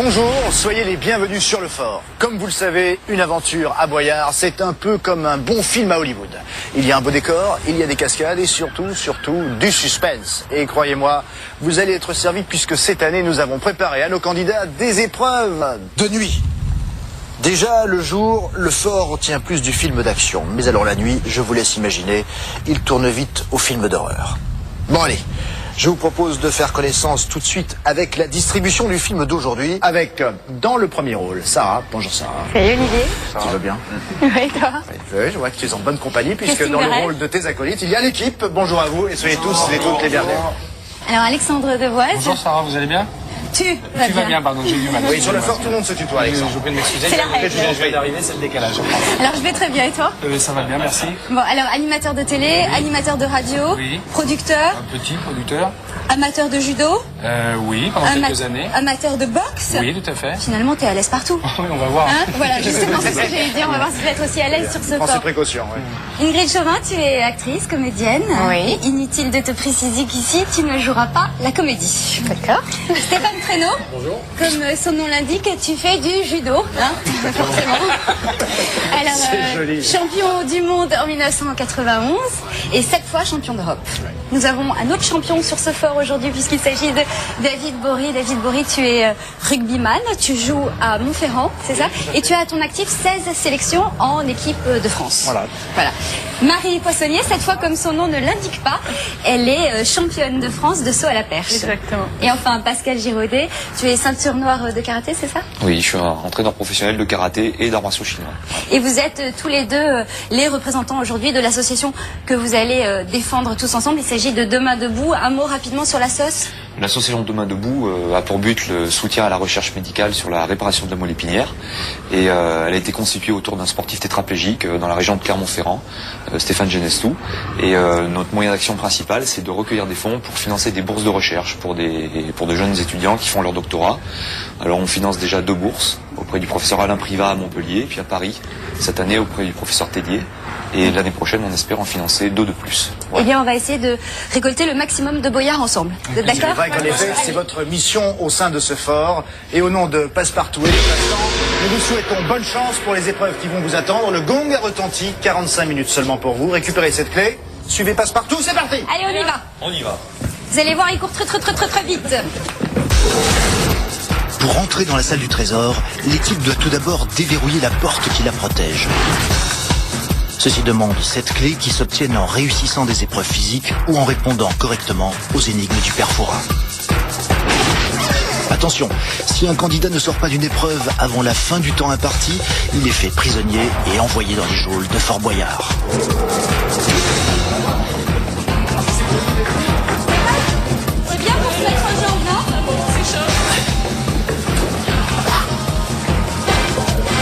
Bonjour, soyez les bienvenus sur le fort. Comme vous le savez, une aventure à Boyard, c'est un peu comme un bon film à Hollywood. Il y a un beau décor, il y a des cascades et surtout, du suspense. Et croyez-moi, vous allez être servis puisque cette année, nous avons préparé à nos candidats des épreuves de nuit. Déjà, le jour, le fort tient plus du film d'action. Mais alors la nuit, je vous laisse imaginer, il tourne vite au film d'horreur. Bon allez, je vous propose de faire connaissance tout de suite avec la distribution du film d'aujourd'hui. Avec, dans le premier rôle, Sarah. Bonjour Sarah. Salut Olivier. Tu vas bien? Oui, toi? Oui, je vois que tu es en bonne compagnie puisque Christine dans le Garel. rôle de tes acolytes, il y a l'équipe. Bonjour à vous et soyez tous et toutes les bienvenus. Alors Alexandre Devoise. Bonjour Sarah, vous allez bien? Tu Tu vas bien, pardon, j'ai eu du mal. Oui, sur le fort, tout le monde se tutoie, Je Alexandre. vous prie de m'excuser. C'est la règle. Je vais y arriver, c'est le décalage. Alors je vais très bien et toi? Ça va bien, merci. Bon, alors animateur de télé, animateur de radio, Oui. producteur, Un petit producteur. amateur de judo, Oui, pendant quelques années. amateur de boxe. Oui, tout à fait. Finalement, t'es à l'aise partout. Oui, on va voir. Hein, voilà, justement, c'est ce que j'allais dire. On va voir si tu vas être aussi à l'aise sur ce Prends ses fort. précautions, oui. Ingrid Chauvin, tu es actrice, comédienne. Oui. Et inutile de te préciser qu'ici, tu ne joueras pas la comédie. D'accord. Stéphane Traîneau. Bonjour. Comme son nom l'indique, tu fais du judo, hein, forcément. Alors, C'est joli. champion du monde en 1991 et 7 fois champion d'Europe. Nous avons un autre champion sur ce fort aujourd'hui puisqu'il s'agit de David Bory. David Bory, tu es rugbyman, tu joues à Montferrand, c'est ça? Et tu as à ton actif 16 sélections en équipe de France. Voilà. Voilà. Marie Poissonnier, cette fois comme son nom ne l'indique pas, elle est championne de France de saut à la perche. Exactement. Et enfin Pascal Giraudet, tu es ceinture noire de karaté, c'est ça? Oui, je suis un entraîneur professionnel de karaté et d'arts martiaux chinois. Et vous êtes tous les deux les représentants aujourd'hui de l'association que vous allez défendre tous ensemble. Il s'agit de Demain Debout. Un mot rapidement sur la sauce. L'association Demain Debout a pour but le soutien à la recherche médicale sur la réparation de la moelle épinière. Et elle a été constituée autour d'un sportif tétraplégique dans la région de Clermont-Ferrand, Stéphane Genestou. Et notre moyen d'action principal, c'est de recueillir des fonds pour financer des bourses de recherche pour de jeunes étudiants qui font leur doctorat. Alors on finance déjà 2 bourses auprès du professeur Alain Privat à Montpellier, puis à Paris, cette année auprès du professeur Tellier. Et l'année prochaine, on espère en financer 2 de plus. Eh bien, on va essayer de récolter le maximum de boyards ensemble. Vous êtes C'est d'accord? vrai qu'en effet, c'est votre mission au sein de ce fort. Et au nom de Passepartout et de Passepartout, nous vous souhaitons bonne chance pour les épreuves qui vont vous attendre. Le gong a retenti, 45 minutes seulement pour vous. Récupérez cette clé, suivez Passepartout, c'est parti! Allez, on y va. On y va. Vous allez voir, il court très vite. Pour entrer dans la salle du trésor, l'équipe doit tout d'abord déverrouiller la porte qui la protège. Ceci demande cette clé qui s'obtiennent en réussissant des épreuves physiques ou en répondant correctement aux énigmes du père Fouras. Attention, si un candidat ne sort pas d'une épreuve avant la fin du temps imparti, il est fait prisonnier et envoyé dans les geôles de Fort Boyard. C'est bien pour se mettre en jambe, non?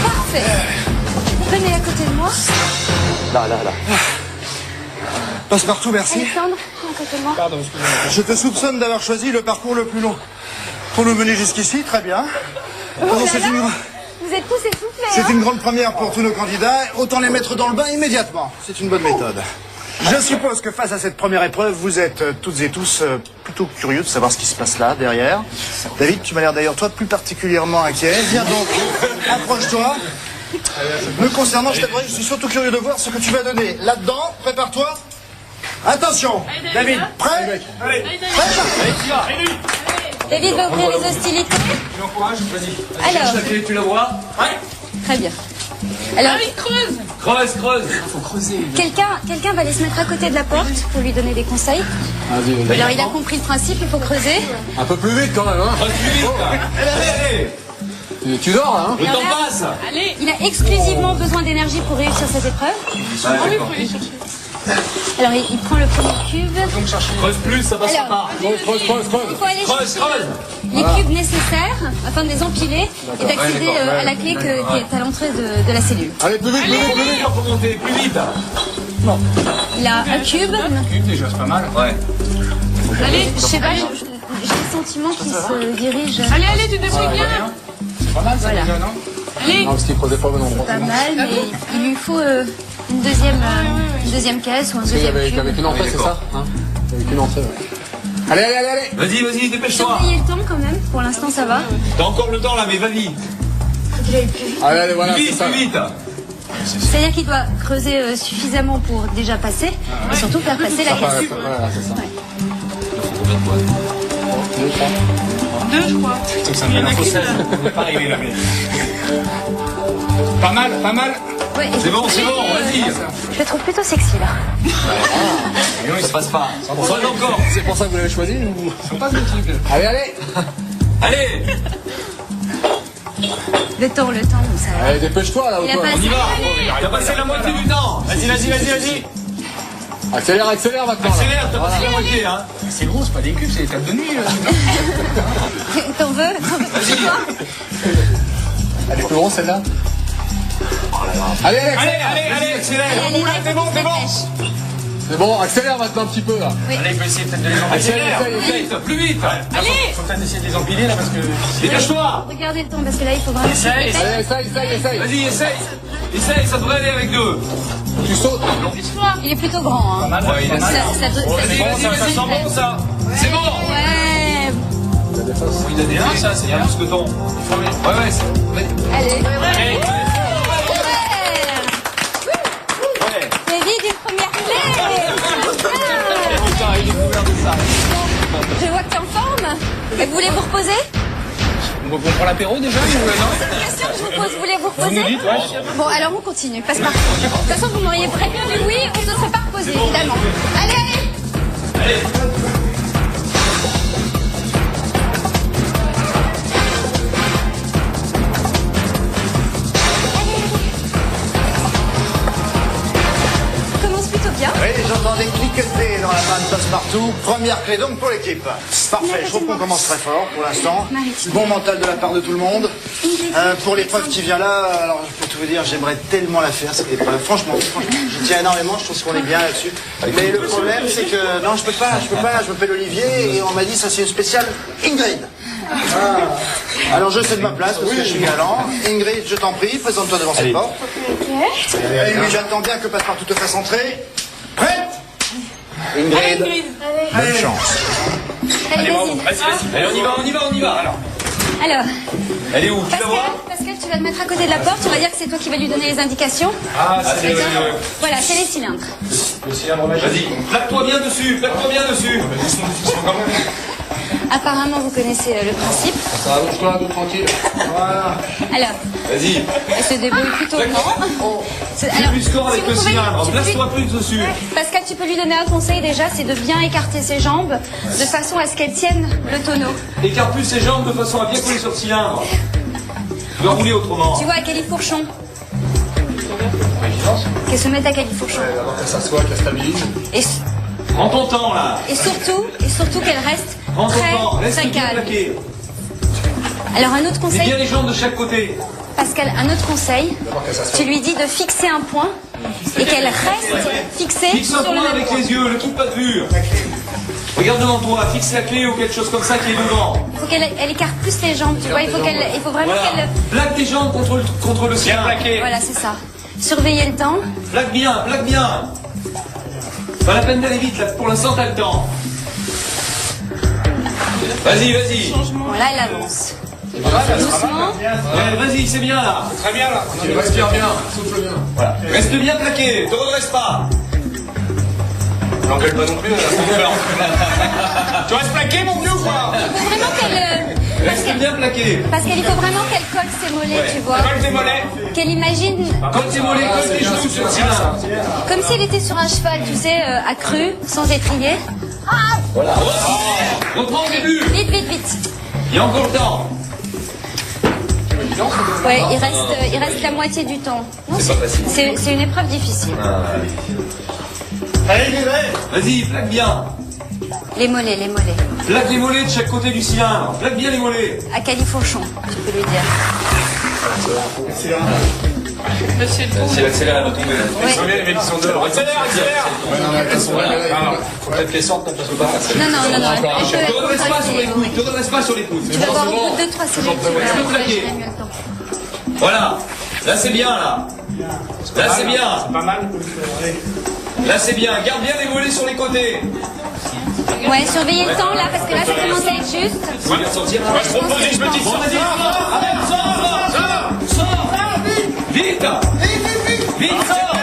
Parfait. Venez à côté de moi. Là. Passepartout, merci. Alexandre, viens à côté de moi. Pardon, excusez-moi. Je te soupçonne d'avoir choisi le parcours le plus long. Pour nous mener jusqu'ici, très bien. Oh là C'est là, une- vous êtes tous essoufflés, C'est hein? une grande première pour tous nos candidats. Autant les mettre dans le bain immédiatement. C'est une bonne méthode. Je suppose que face à cette première épreuve, vous êtes toutes et tous plutôt curieux de savoir ce qui se passe là, derrière. David, tu m'as l'air d'ailleurs, toi, plus particulièrement inquiet. Viens donc, approche-toi. Me concernant, je t'avouerai, je suis surtout curieux de voir ce que tu vas donner. Là-dedans, prépare-toi. Attention, David, prêt? Prêt? David va ouvrir les hostilités. Tu m'encourages, vas-y. Alors, Tu la vois? Ouais. très bien. Alors, Creuse. Faut creuser. quelqu'un va aller se mettre à côté de la porte pour lui donner des conseils. Alors, il a compris le principe, il faut creuser. Un peu plus vite quand même, hein. Creuse plus vite. Tu dors là, hein. Le temps passe. Il a exclusivement besoin d'énergie pour réussir cette épreuve. Alors, il prend le premier cube. Creuse plus, ça passera Alors, pas. Creuse. il faut aller Creuse. chercher les cubes nécessaires afin de les empiler et d'accéder à la clé qui est à l'entrée de la cellule. Allez, plus vite, plus vite, plus vite. Faut monter plus vite. Il a un cube. Cube déjà, c'est pas mal. Ouais. Allez, je sais pas, j'ai le sentiment qu'il se dirige Allez, tu débrouilles bien. C'est pas mal ça Voilà. déjà, non? Non, parce qu'il creusait pas au bon endroit. pas mal, mais il lui faut une deuxième caisse ou un deuxième cube. Avec une entrée, c'est ça, hein. Avec une entrée, ouais. Allez, allez, allez, allez. Vas-y, vas-y, dépêche-toi. Surveillez le temps quand même, pour l'instant ça va. T'as encore le temps là, mais vas-y. Allez, allez, voilà, Plus c'est vite, ça. plus vite. C'est-à-dire qu'il doit creuser suffisamment pour déjà passer, et surtout faire passer la caisse. Voilà, c'est ça. Ouais. Putain, ça me met la fausse. On n'est pas arrivé là, mais. Pas mal, pas mal. Ouais, et C'est bon, vas-y. je le trouve plutôt sexy là. Mais non, il se passe pas. On s'en encore. C'est pour ça que vous l'avez choisi ou... Passe le truc. Allez, allez. Allez, Le temps, ça va. Allez, dépêche-toi là ou Il a quoi? pas on y va. assez. T'as passé la moitié du temps. Vas-y, vas-y, vas-y, vas-y. Accélère, accélère maintenant. là. Accélère, t'as passé la moitié, hein. C'est gros, c'est pas des cubes, c'est des tables de nuit. T'en veux chez toi? Elle est plus grosse celle-là. Allez, allez, Allez, accélère. allez, allez, accélère. Allez, là, C'est bon, c'est bon. C'est bon, accélère maintenant un petit peu là. Allez, il peut essayer peut-être de les empiler. Accélère. Plus vite, plus vite. Allez. Faut peut-être essayer de les empiler là parce que. Dépêche-toi. Regardez le temps parce que là il faut vraiment. Essaye. Allez, essaye. Vas-y, essaye. Essaye, ça devrait aller avec deux. Tu sautes. Il est plutôt grand. Hein. Ouais, il a Ça, ça, Vas-y, vas-y, ça sent bon ça. C'est bon. Ouais. Il a des 1 ça, c'est bien plus que ton. Ouais, ouais, c'est. Allez. Allez. Ouais. David, une première clé. Putain, il est couvert de ça. Je vois que tu es en forme. Et vous voulez vous reposer? On prend l'apéro déjà ou non? Question que je vous pose, voulez-vous reposer? Vous nous dites, ouais. Bon, alors on continue. Passe par. De toute façon, vous m'auriez prévenu oui, on ne se serait pas reposé, évidemment. Allez, allez. Commence plutôt bien. Oui, j'entendais cliqueter dans la main de Passepartout. Première clé donc pour l'équipe. Parfait, je trouve qu'on commence très fort pour l'instant. Bon mental de la part de tout le monde. Pour l'épreuve qui vient là, alors je peux tout vous dire, j'aimerais tellement la faire cette épreuve. Franchement, je tiens énormément, je trouve qu'on est bien là-dessus. Mais le problème c'est que non, je peux pas, je m'appelle Olivier et on m'a dit ça c'est une spéciale Ingrid. Ah. Alors je sais de ma place parce que je suis galant. Ingrid, je t'en prie, présente-toi devant cette porte. Et lui, j'attends bien que Passepartout te fasse entrer. Prête Ingrid, bonne chance. Allez, vas-y. Vas-y. Allez, on y va. Alors, Alors, elle est où? Tu la vois? Pascal, tu vas te mettre à côté de la porte, tu vas dire que c'est toi qui vas lui donner les indications. Ah, c'est Voilà, c'est les cylindres. le cylindre magique. Vas-y, plaque-toi bien dessus. Apparemment, vous connaissez le principe. Ça va, bouge-toi, tout tranquille. Alors, Vas-y. elle se débrouille plutôt bien. Fais du score avec si le vous pouvez- cylindre. tu peux lui- Place-toi plus dessus. Pascal, tu peux lui donner un conseil déjà, c'est de bien écarter ses jambes de façon à ce qu'elles tiennent le tonneau. Écarte plus ses jambes de façon à bien coller sur le cylindre. Tu dois rouler autrement. Tu vois, à califourchon. Qu'elle se mette à califourchon. D'abord qu'elle s'assoit, qu'elle stabilise. Et, Prends ton temps là. et surtout qu'elle reste Prends ton temps. très, Laisse-le très bien calme. plaquer. Alors, un autre Mets bien conseil, les jambes de chaque côté. Pascal, un autre conseil, tu lui dis de fixer un point et qu'elle reste fixée Fixe un sur le point même avec point. les yeux, le quitte pas de vue. Regarde devant toi, fixe la clé ou quelque chose comme ça qui est devant. Il faut qu'elle écarte plus les jambes, tu vois, il faut vraiment Voilà. qu'elle... Plaque tes jambes contre le cylindre. Voilà, c'est ça. Surveillez le temps. Plaque bien. Pas la peine d'aller vite, là, pour l'instant t'as le temps. Vas-y. Bon, là, elle avance. Doucement. Ouais, vas-y, c'est bien là. Très bien là. Tu respires bien, souffle bien. Reste bien plaqué, te redresse pas. N'engueule pas non plus. Tu restes plaqué mon vieux ou quoi? Il faut vraiment qu'elle... Reste bien plaqué. Parce qu'il faut vraiment qu'elle colle ses mollets, tu vois. Colle tes mollets. Qu'elle imagine Colle tes mollets, colle tes genoux sur le cylindre. comme si elle était sur un cheval, tu sais, accru, sans étrier. Voilà. Reprends au début. Vite. Il y a encore le temps. Ouais, il reste la moitié du temps. Non, C'est pas facile. c'est une épreuve difficile. Allez, Ingrid. Vas-y, plaque bien. Les mollets. Plaque les mollets de chaque côté du cylindre. Plaque bien les mollets. À califourchon, tu peux lui dire. C'est l'accéléré de tomber. Ouais. Mais ils sont deux. Accélère. Ouais, non, mais elles sont là, Faut peut-être les sortes parce que pas. Non. Elle peut Te redresse pas sur les contractée, coudes. oui. Te redresse pas sur les coudes. Tu vas avoir au bout de 2-3 séries. Laisse-le plaquer. Voilà. Là c'est bien là. Là c'est bien. Pas mal. Là c'est bien. Garde bien les mollets sur les côtés. Ouais, surveillez le temps là, parce que là, ça commence à être juste. On va sortir. Moi, je propose et je me dis, sors, vite, vite, sors,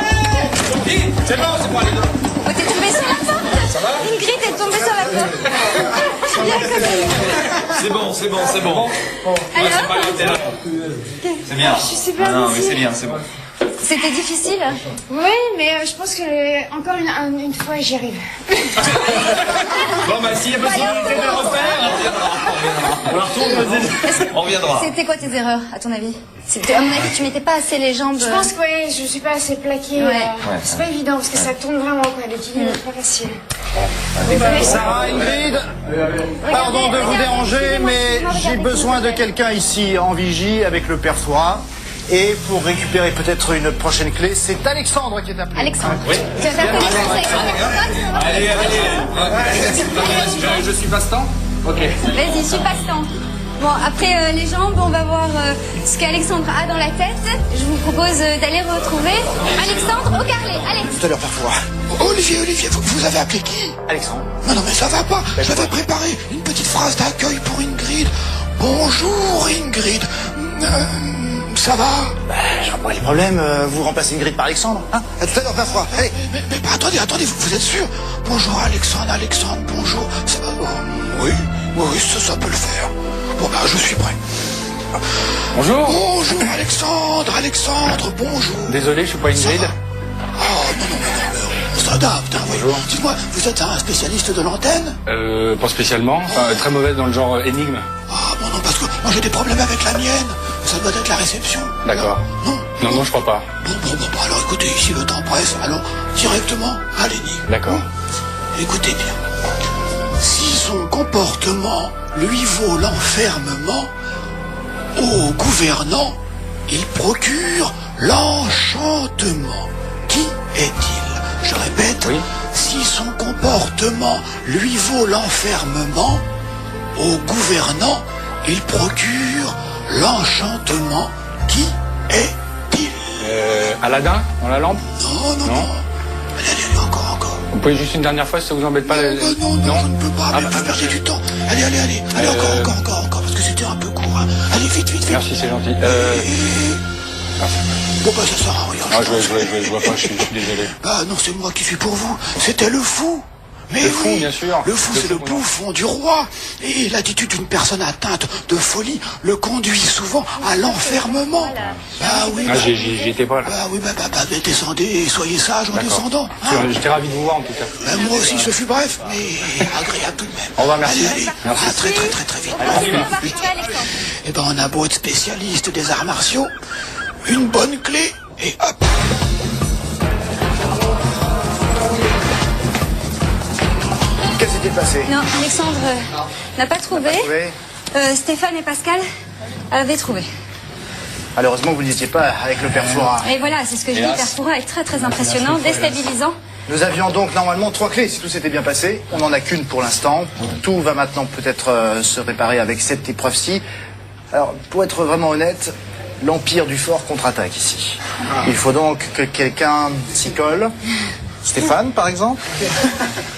vite. C'est bon, c'est pour aller dedans. Oh, t'es tombé sur la porte. Ça va? Ingrid est tombée sur la porte. Bien connu. C'est bon, c'est bon, c'est bon. Alors, C'est pas grave, t'es là. C'est bien. je suis super Non, mais déçue. c'est bien, c'est bon. C'était difficile. Oui, mais je pense que encore une fois, j'y arrive. Bon, bah, s'il y a besoin de refaire, on reviendra. C'était quoi tes erreurs, à ton avis? À mon avis, tu mettais pas assez les jambes. Je pense que oui, je suis pas assez plaquée. Ouais. C'est pas évident parce que ça tourne vraiment quoi. L'équilibre est pas facile. Sarah, Ingrid, pardon de vous déranger, mais j'ai besoin de quelqu'un ici en vigie avec le père Fouras. Et pour récupérer peut-être une prochaine clé, c'est Alexandre qui est appelé. Alexandre. Tu vas faire connaissance avec Allez, je suis passe-temps. Ok. Vas-y, suis passe-temps. Bon, après les jambes, on va voir ce qu'Alexandre a dans la tête. Je vous propose d'aller retrouver Alexandre au carrelé. Allez. Tout à l'heure, père Fouras. Olivier, vous avez appelé qui? Alexandre. Non, mais ça va pas. J'avais préparé une petite phrase d'accueil pour Ingrid. Bonjour Ingrid. Ça va? Je vois pas les problèmes. Vous remplacez Ingrid par Alexandre. Hein? À tout à l'heure, père Fouras. Allez. Mais attendez, vous êtes sûr? Bonjour Alexandre, bonjour. Ça va? Oui, ça peut le faire. Bon, bah, je suis prêt. Bonjour. Bonjour Alexandre, bonjour. Désolé, je suis pas Ingrid. Oh, non, on s'adapte, hein, oui. Bonjour. Dites-moi, vous êtes un spécialiste de l'antenne? Pas spécialement. Enfin, très mauvaise dans le genre énigme. Ah, bon, non, parce que moi j'ai des problèmes avec la mienne. Ça doit être la réception. D'accord. Non, je crois pas. Bon, alors écoutez, ici le temps presse, allons directement à l'énigme. D'accord. Écoutez bien. Si son comportement lui vaut l'enfermement, au gouvernant, il procure l'enchantement. Qui est-il? Je répète, Oui. si son comportement lui vaut l'enfermement, au gouvernant, il procure l'enchantement. Qui est-il? Aladdin, dans la lampe. Non. Allez, encore. Vous pouvez juste une dernière fois si ça vous embête pas. Non, je ne peux pas, mais vous perdez du temps. Allez, encore, parce que c'était un peu court. Hein. Allez, vite. Merci, c'est gentil. Bon, bah, ça sert à rien. Ah, je vois pas, je suis désolé. Bah, non, c'est moi qui suis pour vous. C'était le fou. Mais Le fou, oui, bien sûr. Le fou, c'est le fou, non. bouffon du roi. Et l'attitude d'une personne atteinte de folie le conduit souvent à l'enfermement. Bah oui. Ah, j'y étais pas là. Bah oui, descendez et soyez sage en descendant. Hein. J'étais ravi de vous voir en tout cas. Moi aussi, ce fut bref, mais agréable tout de même. Au revoir, merci. Allez. Merci. À très vite. On va retrouver Alexandre. Eh ben, on a beau être spécialiste des arts martiaux, une bonne clé et hop. Qu'est-ce qui s'est passé? Non, Alexandre n'a pas trouvé. trouvé. Stéphane et Pascal avaient trouvé. Malheureusement, vous n'étiez pas avec le père Fouras. Et voilà, c'est ce que je dis. Père Fouras est très impressionnant, déstabilisant. Nous avions donc normalement 3 clés si tout s'était bien passé. On n'en a qu'une pour l'instant. Tout va maintenant peut-être se réparer avec cette épreuve-ci. Alors, pour être vraiment honnête, l'Empire du Fort contre-attaque ici. Il faut donc que quelqu'un s'y colle. Stéphane, par exemple.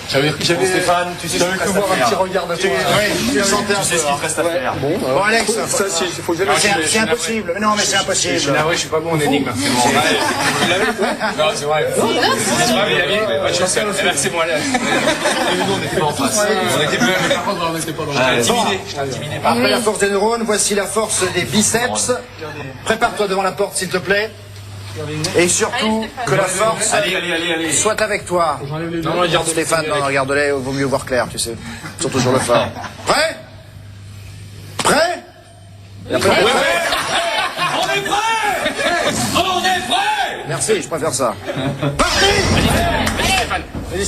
J'avais Stéphane, tu sais que voir un petit regard de toi. Oui, je sentais un Tu sais peu. ce qu'il te reste à faire. Bon, Alex, Ça, il faut jamais. c'est impossible. Mais non, mais c'est impossible. Je suis pas bon en énigme. C'est bon. Non, c'est vrai. C'est vrai, mais il avait pas de chance. C'est bon, allez. Nous, on n'était pas en face. On était peu, mais par contre, on n'était pas dans le intimidé. Après la force des neurones, voici la force des biceps. Prépare-toi devant la porte, s'il te plaît. Et surtout, que la force Allez. soit avec toi. Non, regarde Stéphane, non, regarde-les, vaut mieux voir clair, tu sais. Surtout sur le fort. Prêt? Prêt? On est prêts! On est prêts! Merci, je préfère ça. Parti!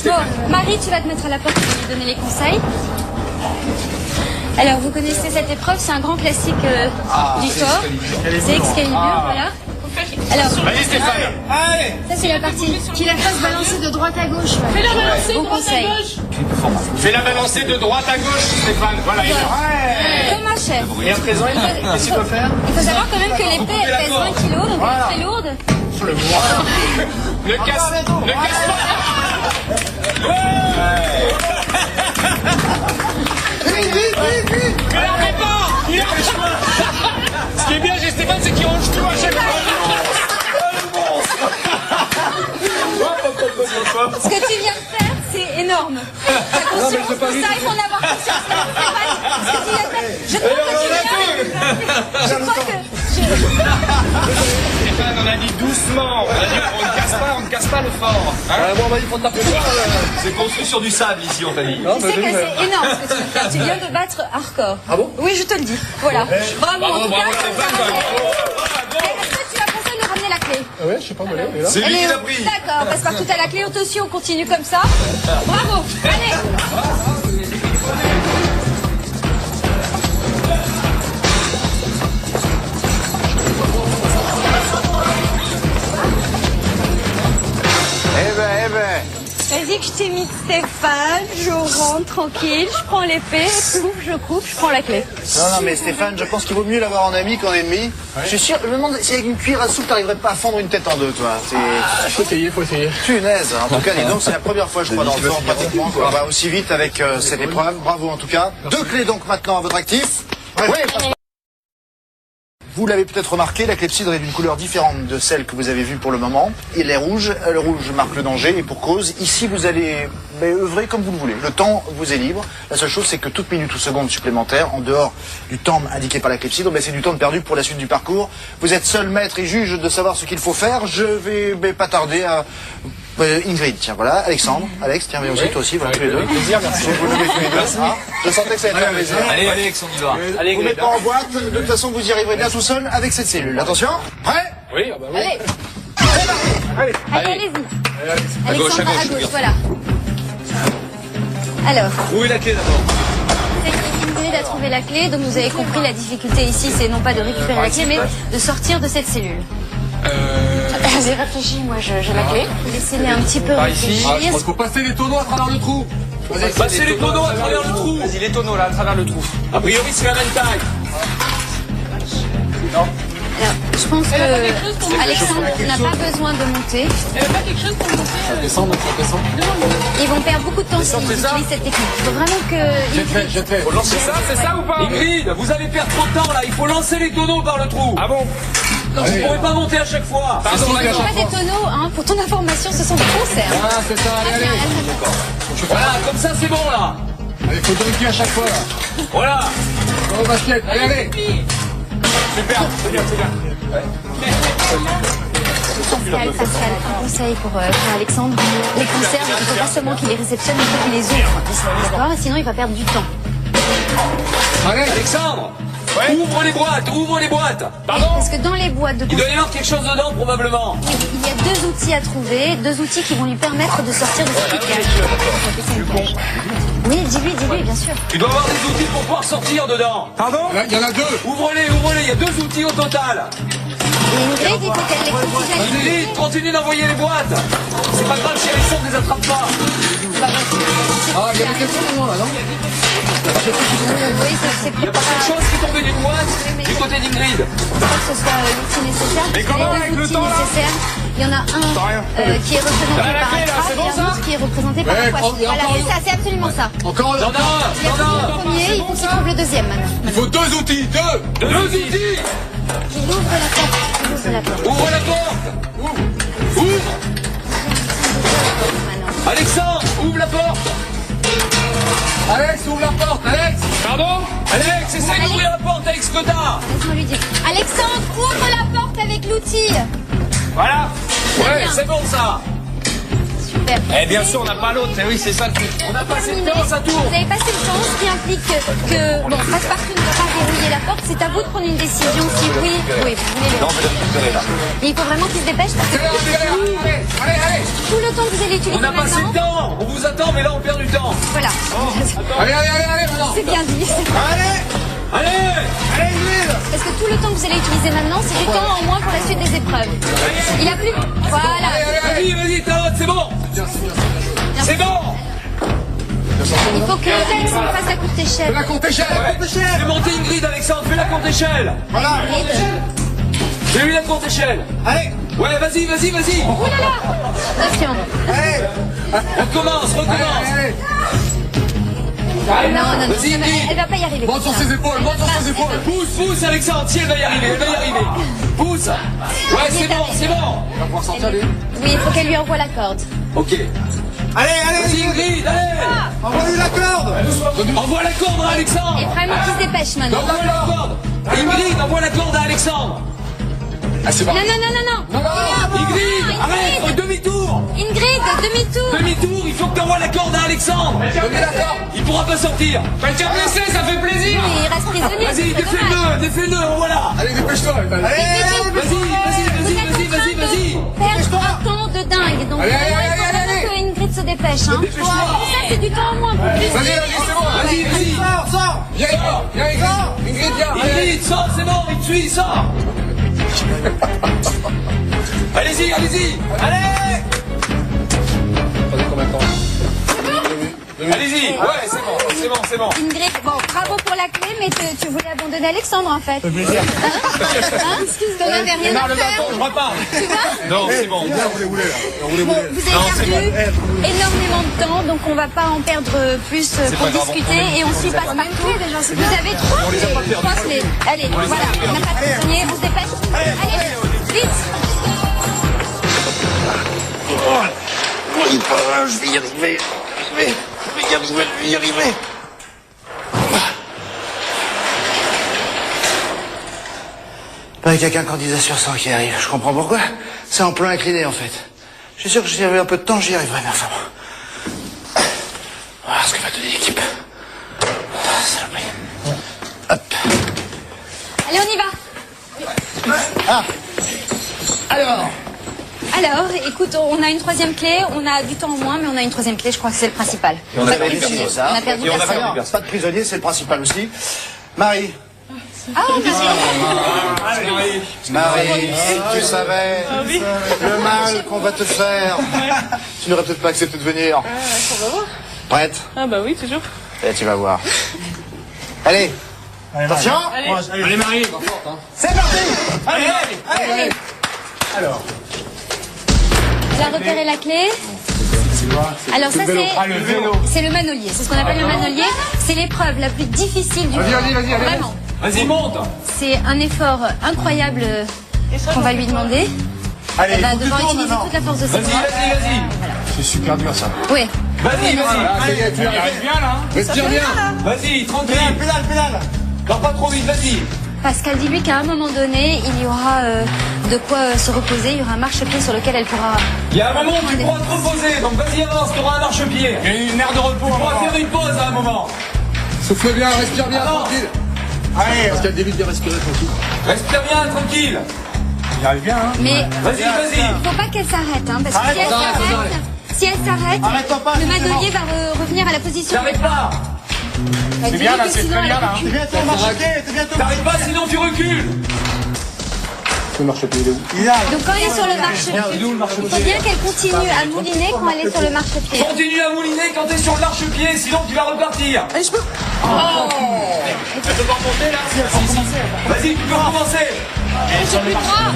Bon, Marie, tu vas te mettre à la porte pour lui donner les conseils. Alors, vous connaissez cette épreuve, c'est un grand classique du corps. C'est Excalibur, voilà. Alors, Allez, Stéphane! Allez! ça c'est la partie. Qu'il la fasse balancer de droite à gauche. Fais la balancée de droite à gauche. Fais la balancée de droite à gauche, Stéphane. Voilà, il est. Comme un chef. Et à présent, qu'est-ce qu'il faut faire? Il faut savoir quand même que l'épée elle pèse 20 kilos, donc elle est très lourde. Ne casse pas! Mais il arrête pas. Il arrête pas. Ce qui est bien chez Stéphane, c'est qu'il range tout à chaque fois. Ce que tu viens de faire, c'est énorme. T'as conscience de ça, il faut en avoir conscience. Ce que tu viens de faire, je crois que Stéphane, on a dit doucement. On a dit on ne casse pas le fort. Moi, on m'a dit qu'on tape c'est construit sur du sable ici, on t'a dit. tu sais que c'est énorme ce que tu viens de faire. Tu viens de battre hardcore. Ah bon? Oui, je te le dis. Voilà. Bravo, en tout cas. Est-ce que tu as pensé de nous ramener la clé? Ouais, je sais pas, elle est là. C'est lui qui l'a pris. D'accord, passe partout à la clé, on aussi, on continue comme ça. Bravo, allez. Eh ben. Vas-y que je t'imite Stéphane, je rentre tranquille, je prends l'épée, plouf, je coupe, je prends la clé. Non, mais Stéphane, je pense qu'il vaut mieux l'avoir en ami qu'en ennemi. Je suis sûr, je me demande si avec une cuillère à soupe, t'arriverais pas à fendre une tête en deux, toi. Faut essayer. Punaise. En tout cas, dis donc, c'est la première fois, je crois, dans le fort, pratiquement, qu'on va aussi vite avec cette épreuve. Bravo, en tout cas. 2 clés, donc, maintenant, à votre actif. Oui, vous l'avez peut-être remarqué, la clepsydre est d'une couleur différente de celle que vous avez vue pour le moment. Il est rouge, le rouge marque le danger, et pour cause, ici vous allez œuvrer comme vous le voulez. Le temps vous est libre. La seule chose, c'est que toute minute ou seconde supplémentaire, en dehors du temps indiqué par la clepsydre, c'est du temps de perdu pour la suite du parcours. Vous êtes seul maître et juge de savoir ce qu'il faut faire. Je vais pas tarder à... Ingrid, tiens, voilà, Alexandre, Alex, tiens, viens aussi, toi aussi, voilà, tous les deux. Plaisir, merci. Je vous le mets tous les deux. Ah, je sentais que ça allait être un plaisir. Allez, Alex, on y va. Allez, Vous mettez pas en boîte, de toute façon, vous y arriverez bien tout seul avec cette cellule. Attention, prêt? Oui, ah bah oui. Allez, allez-y. À gauche, Alexandre, à gauche, voilà. Alors, Où est la clé d'abord? Ingrid a trouvé la clé, donc vous avez compris la difficulté ici, c'est non pas de récupérer la clé, mais de sortir de cette cellule. J'ai réfléchi, moi j'ai la clé. Laissez-les un petit peu réfléchir. Il faut passer les tonneaux à travers le trou. Passez les tonneaux à travers le trou. Vas-y, les tonneaux là, à travers le trou. A priori, c'est la même taille. Alors, je pense que Alexandre n'a pas besoin de monter. Ça descend. Ils vont perdre beaucoup de temps s'ils utilisent cette technique. Il faut vraiment que... J'ai fait. C'est ça ou pas? Ingrid, vous allez perdre trop de temps là. Il faut lancer les tonneaux par le trou. Ah bon? Non, vous ne pourrez pas monter à chaque fois. Ce ne sont pas des tonneaux, hein. Pour ton information, ce sont des conserves. Ah, c'est ça, allez. Voilà, comme ça, c'est bon là. Allez, faut drinker à chaque fois, là. Voilà. Au basket, allez. Super, c'est bien. Pascal, un conseil pour Alexandre. Les conserves, il ne faut pas seulement qu'il les réceptionne, il faut qu'il les ouvre. D'accord? Sinon, il va perdre du temps. Allez, Alexandre, ouvre les boîtes. Pardon? Parce que dans les boîtes de Il doit y conserve, avoir quelque chose dedans probablement. il y a 2 outils à trouver, 2 outils qui vont lui permettre de sortir de ce piège. Oui, dis-lui, bien sûr. Tu dois avoir des outils pour pouvoir sortir dedans. Pardon? il y en a 2. Ouvrez-les, il y a 2 outils au total. Et Ingrid, il faut qu'elle les continue. Ingrid, continue d'envoyer les boîtes. C'est pas grave si Alexandre ne les attrape pas. Ah, il y a des questions pour moi, là, non? Oui, c'est Il n'y a pas quelque chose qui est tombé d'une boîte du côté d'Ingrid. Je crois que ce soit l'outil nécessaire. Mais Parce que comment les avec 2 le outils temps, là? nécessaires, il y en a un qui est représenté Voilà la par clé, un là, crabe c'est bon, et un ça? autre qui est représenté par un Ouais, poisson. il y a Voilà, encore c'est ça, c'est absolument ça. Encore Non, Il a trouvé le premier, il faut qu'il trouve le deuxième maintenant. Il faut 2 outils, 2. 2 outils. Il ouvre la porte. Il ouvre la porte. Ouvre la porte. Ouvre. Maintenant. Alexandre, ouvre la porte. Alex, ouvre la porte, Alex. Pardon? Alex, essaye d'ouvrir la porte avec ce que t'as. Laisse-moi lui dire. Alexandre, ouvre la porte avec l'outil. Voilà. Ouais, c'est bon ça. Super. Eh bien sûr, on n'a pas l'autre. Oui, c'est ça le truc. On a passé le Terminé. temps, ça tourne. Vous avez passé le temps, ce qui implique que bon, Passepartout ne va pas verrouiller la porte. C'est à vous de prendre une décision si oui, vous voulez les. Mais il faut vraiment qu'il se dépêche parce que Allez. tout le temps que vous allez utiliser On a passé le maintenant. temps. On vous attend, mais là on perd du temps. Voilà. Allez, maintenant. C'est bien dit. Allez. Parce que tout le temps que vous allez utiliser maintenant, c'est du temps en moins pour la suite des épreuves. Il a plus. Voilà. Vas-y, t'as c'est bon. C'est bon. Il faut que Alexandre fasse la coupe d'échelle. La compte échelle. Fais monter Ingrid, Alexandre, fais la compte échelle. Fais-lui la compte échelle. Allez. Ouais, vas-y. Oh là là. Attention. Recommence. Allez. Non, Vas-y, Ingrid. elle va pas y arriver. Monte sur ses épaules, monte sur ses épaules. Pousse, Alexandre, si elle va y arriver, Pousse. Ouais, c'est bon. Elle va pouvoir sortir les... Oui, il faut qu'elle lui envoie la corde. Ok. Allez, Vas-y, Ingrid, allez. envoie-lui la corde. Envoie la corde à Alexandre. Et vraiment qui se dépêche maintenant. Envoie la corde. Ingrid, envoie la corde à Alexandre. Ah, c'est Non, parti. non. Ingrid, arrête, demi-tour. Ingrid, demi-tour. Demi-tour, il faut que tu envoies la corde à Alexandre. Il pourra pas sortir. Bah, tiens, blessé, ça fait plaisir. Oui, il reste prisonnier. Vas-y, c'est dommage. défais-le, voilà. Allez, dépêche-toi. Vas-y. Perdre un temps de dingue. Donc, Allez, vraiment, il faut allez, vraiment que Ingrid se dépêche. Hein. Dépêche-toi. Ça, c'est du temps en moins. Pour plus. Vas-y, c'est bon. Vas-y. Sors. Viens, Ingrid. Ingrid, viens. Allez. Ingrid, sors, c'est bon, il te suit, sors. Allez-y. Allez. Attendez combien de temps? Allez-y. Ouais, c'est bon. Ingrid, bon, bravo pour la clé, mais tu voulais abandonner Alexandre en fait. Hein? Excuse-moi, on n'avait rien à faire. Je repars. Tu vois? Non, c'est bon. Bon, vous avez perdu énormément de temps, donc on va pas en perdre plus pour pas grave, discuter et on suit passe-partout. Vous avez trois clés. Allez, voilà, on n'a pas de prisonnier, on se dépêche. Allez, vite. Je vais y arriver. Je vais y arriver. Pas avec la canalisation sans qui arrive. Je comprends pourquoi. C'est en plan incliné, en fait. Je suis sûr que si j'avais un peu de temps, j'y arriverais, mais enfin bon. On va voir ce que va donner l'équipe. Saloperie. Hop. Allez, on y va. Ah. Alors, écoute, on a une troisième clé, on a du temps en moins, mais on a une troisième clé, je crois que c'est le principal. On Pas a de perdu prisonnier. ça. On a perdu Et on a personne. perdu Pas de prisonniers, c'est le principal aussi. Marie. Ah, merci. Marie, si tu savais le mal qu'on va te faire, tu n'aurais peut-être pas accepté de venir. On va voir. Prête? Ah bah oui, toujours. Eh, tu vas voir. Allez, attention. Allez, Marie. C'est parti. Allez. Alors, Tu as repéré la clé. Alors ça c'est le manolier, c'est ce qu'on appelle le manolier. C'est l'épreuve la plus difficile du Vas-y, monde. vas-y, vas-y, allez. Vraiment. Vas-y, monte. C'est un effort incroyable qu'on va lui demander. allez, Elle va faut que tu devoir tournes utiliser maintenant. toute la force de ses bras. Vas-y. C'est super dur, ça. Oui. Vas-y. Ça y est, tu arrives bien, là. Respire bien. Vas-y, tranquille. Pédale. Pars pas trop vite, vas-y. Pascal dit-lui qu'à un moment donné, il y aura de quoi se reposer. Il y aura un marchepied sur lequel elle pourra... Il y a un moment où tu pourras te reposer, donc vas-y, avance, tu auras un marchepied. Il y a une aire de repos. Tu pourras faire une pause à un moment. Souffle bien, respire bien, Avance. tranquille. Allez, Parce qu'elle évite de respirer tranquille. Respire bien, tranquille. Il arrive bien, hein. Mais Vas-y. faut pas qu'elle s'arrête, hein, parce que si elle s'arrête, Arrête-toi pas, le c'est manolier va revenir à la position. T'arrêtes pas. C'est bien, là, c'est très bien, là. t'es bientôt marché, t'es bientôt. T'arrêtes pas, sinon tu recules. Le marchepied, il est où? Il a. Donc quand elle est sur le marchepied, il faut bien qu'elle continue à mouliner quand elle est sur le marchepied. Continue à mouliner quand t'es sur le marchepied, sinon tu vas repartir. Allez, je peux. Tu peux pas remonter là? Vas-y, tu peux recommencer. J'ai plus de bras.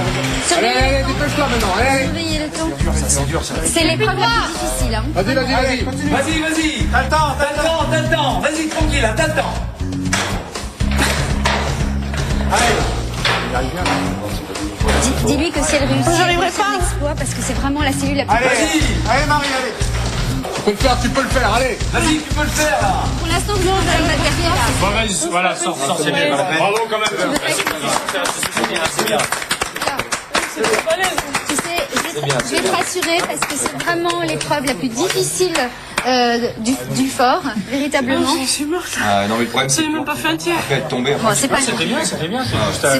Allez, dépêche-toi maintenant, allez. Surveillez le temps. C'est l'épreuve la plus difficile. Hein. Vas-y. Vas-y. T'as le temps. Vas-y, tranquille, là, t'as le temps. Dis-lui que si elle réussit, J'arriverai c'est un exploit parce que c'est vraiment la cellule la plus Allez, Marie, allez. Tu peux le faire, allez. Vas-y, tu peux le faire là. Pour l'instant, nous, on va le faire. Voilà, sors, c'est bien. Bravo quand même. Tu sais, je vais te rassurer parce que c'est vraiment l'épreuve la plus difficile du fort, véritablement. Je suis morte. Ah, non, mais le problème, J'ai même pas fait un tiers. qu'elle tomber. Bon, c'est pas grave. C'était bien. C'est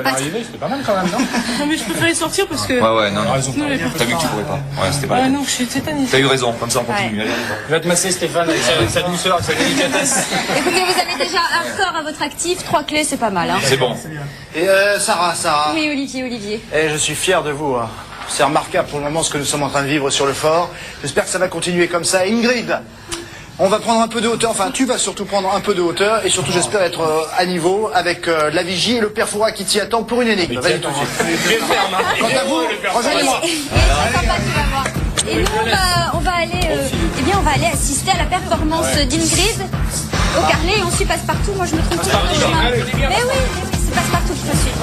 pas C'était pas mal quand même, non? Non mais je préférais sortir parce que... Ouais, non. Non, mais... T'as vu que tu pourrais pas. Ouais, c'était pas Ah la peine. non, je suis tétanisée. T'as eu raison, comme ça on continue. Allez, Je vais te masser Stéphane avec sa douceur, avec sa délicatesse. Écoutez, vous avez déjà un record à votre actif. 3 clés, c'est pas mal. Hein. c'est bon. Et Sarah. Oui, Olivier. Et je suis fier de vous. Hein. C'est remarquable pour le moment ce que nous sommes en train de vivre sur le fort. J'espère que ça va continuer comme ça. Ingrid, on va prendre un peu de hauteur. Enfin, tu vas surtout prendre un peu de hauteur. Et surtout, j'espère être à niveau avec la vigie et le père Fouras qui t'y attend pour une énigme. Vas-y tout de suite. Quant à vous, rejoignez-moi. Sympa, tu vas voir. Et nous, on va aller assister à la performance d'Ingrid. au carrelé et on suit passe-partout. Moi, je me trompe toujours. Mais oui, c'est passe-partout qu'il faut suivre.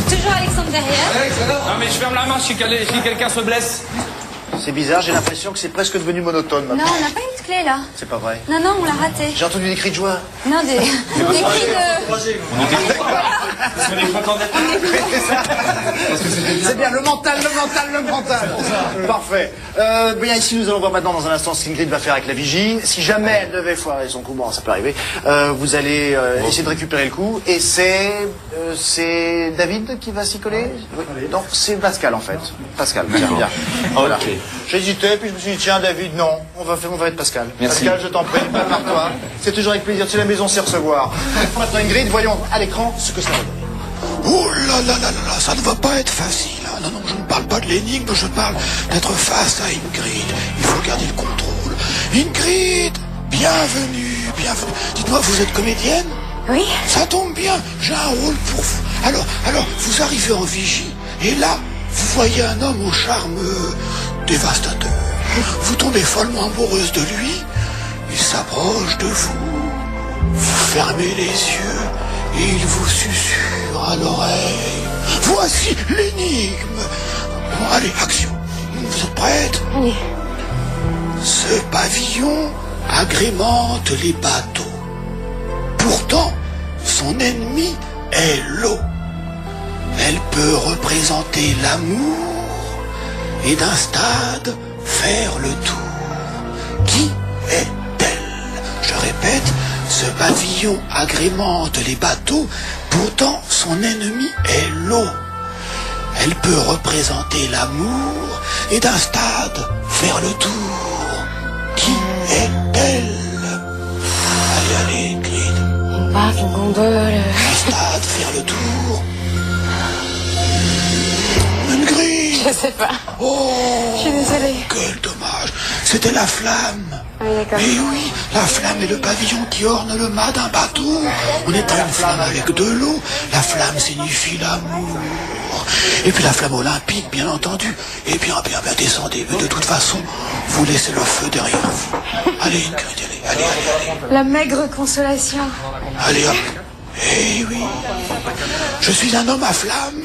Toujours Alexandre derrière. Non mais je ferme la main si quelqu'un se blesse. C'est bizarre, j'ai l'impression que c'est presque devenu monotone Non, maintenant. on n'a pas une clé là. C'est pas vrai. Non, non, on l'a raté. J'ai entendu des cris de joie. Non, des cris de... On est content d'être C'est bien, le mental. Parfait. Bien, ici, nous allons voir maintenant dans un instant ce qu'Ingrid va faire avec la vigie. Si jamais elle devait foirer son coup, bon, ça peut arriver, vous allez essayer de récupérer le coup. Et c'est David qui va s'y coller? Oui. Non, c'est Pascal en fait. Pascal, tiens, bien. Voilà. Ok. J'hésitais, puis je me suis dit, tiens, David, non, on va être Pascal. Merci. Pascal, je t'en prie, prépare-toi. C'est toujours avec plaisir, tu sais, la maison, c'est recevoir. Maintenant, Ingrid, voyons à l'écran ce que ça va donner. Oh là là là là là, ça ne va pas être facile. Hein. Non, non, je ne parle pas de l'énigme, je parle d'être face à Ingrid. Il faut garder le contrôle. Ingrid, bienvenue. Dites-moi, vous êtes comédienne? Oui. Ça tombe bien, j'ai un rôle pour vous. Alors, vous arrivez en vigie, et là, vous voyez un homme au charme dévastateur. Vous tombez follement amoureuse de lui, il s'approche de vous, vous fermez les yeux, et il vous susurre à l'oreille. Voici l'énigme. Bon, allez, action. Vous êtes prête? Allez. Ce pavillon agrémente les bateaux. Pourtant, son ennemi est l'eau. Elle peut représenter l'amour et d'un stade faire le tour. Qui est-elle? Je répète, ce pavillon agrémente les bateaux, pourtant son ennemi est l'eau. Elle peut représenter l'amour et d'un stade faire le tour. Qui est-elle? Allez, Ingrid. Une barque, une gondole... Un stade faire le tour. Ingrid. Je sais pas. Oh, Je suis désolée. quel dommage. C'était la flamme. Ah oui, d'accord. Mais oui, la flamme est le pavillon qui orne le mât d'un bateau. On éteint une flamme avec de l'eau. La flamme signifie l'amour. Et puis la flamme olympique, bien entendu. Et bien, descendez. Mais de toute façon, vous laissez le feu derrière vous. Allez, Ingrid, allez. La maigre consolation. Allez, hop. Eh oui. Je suis un homme à flamme.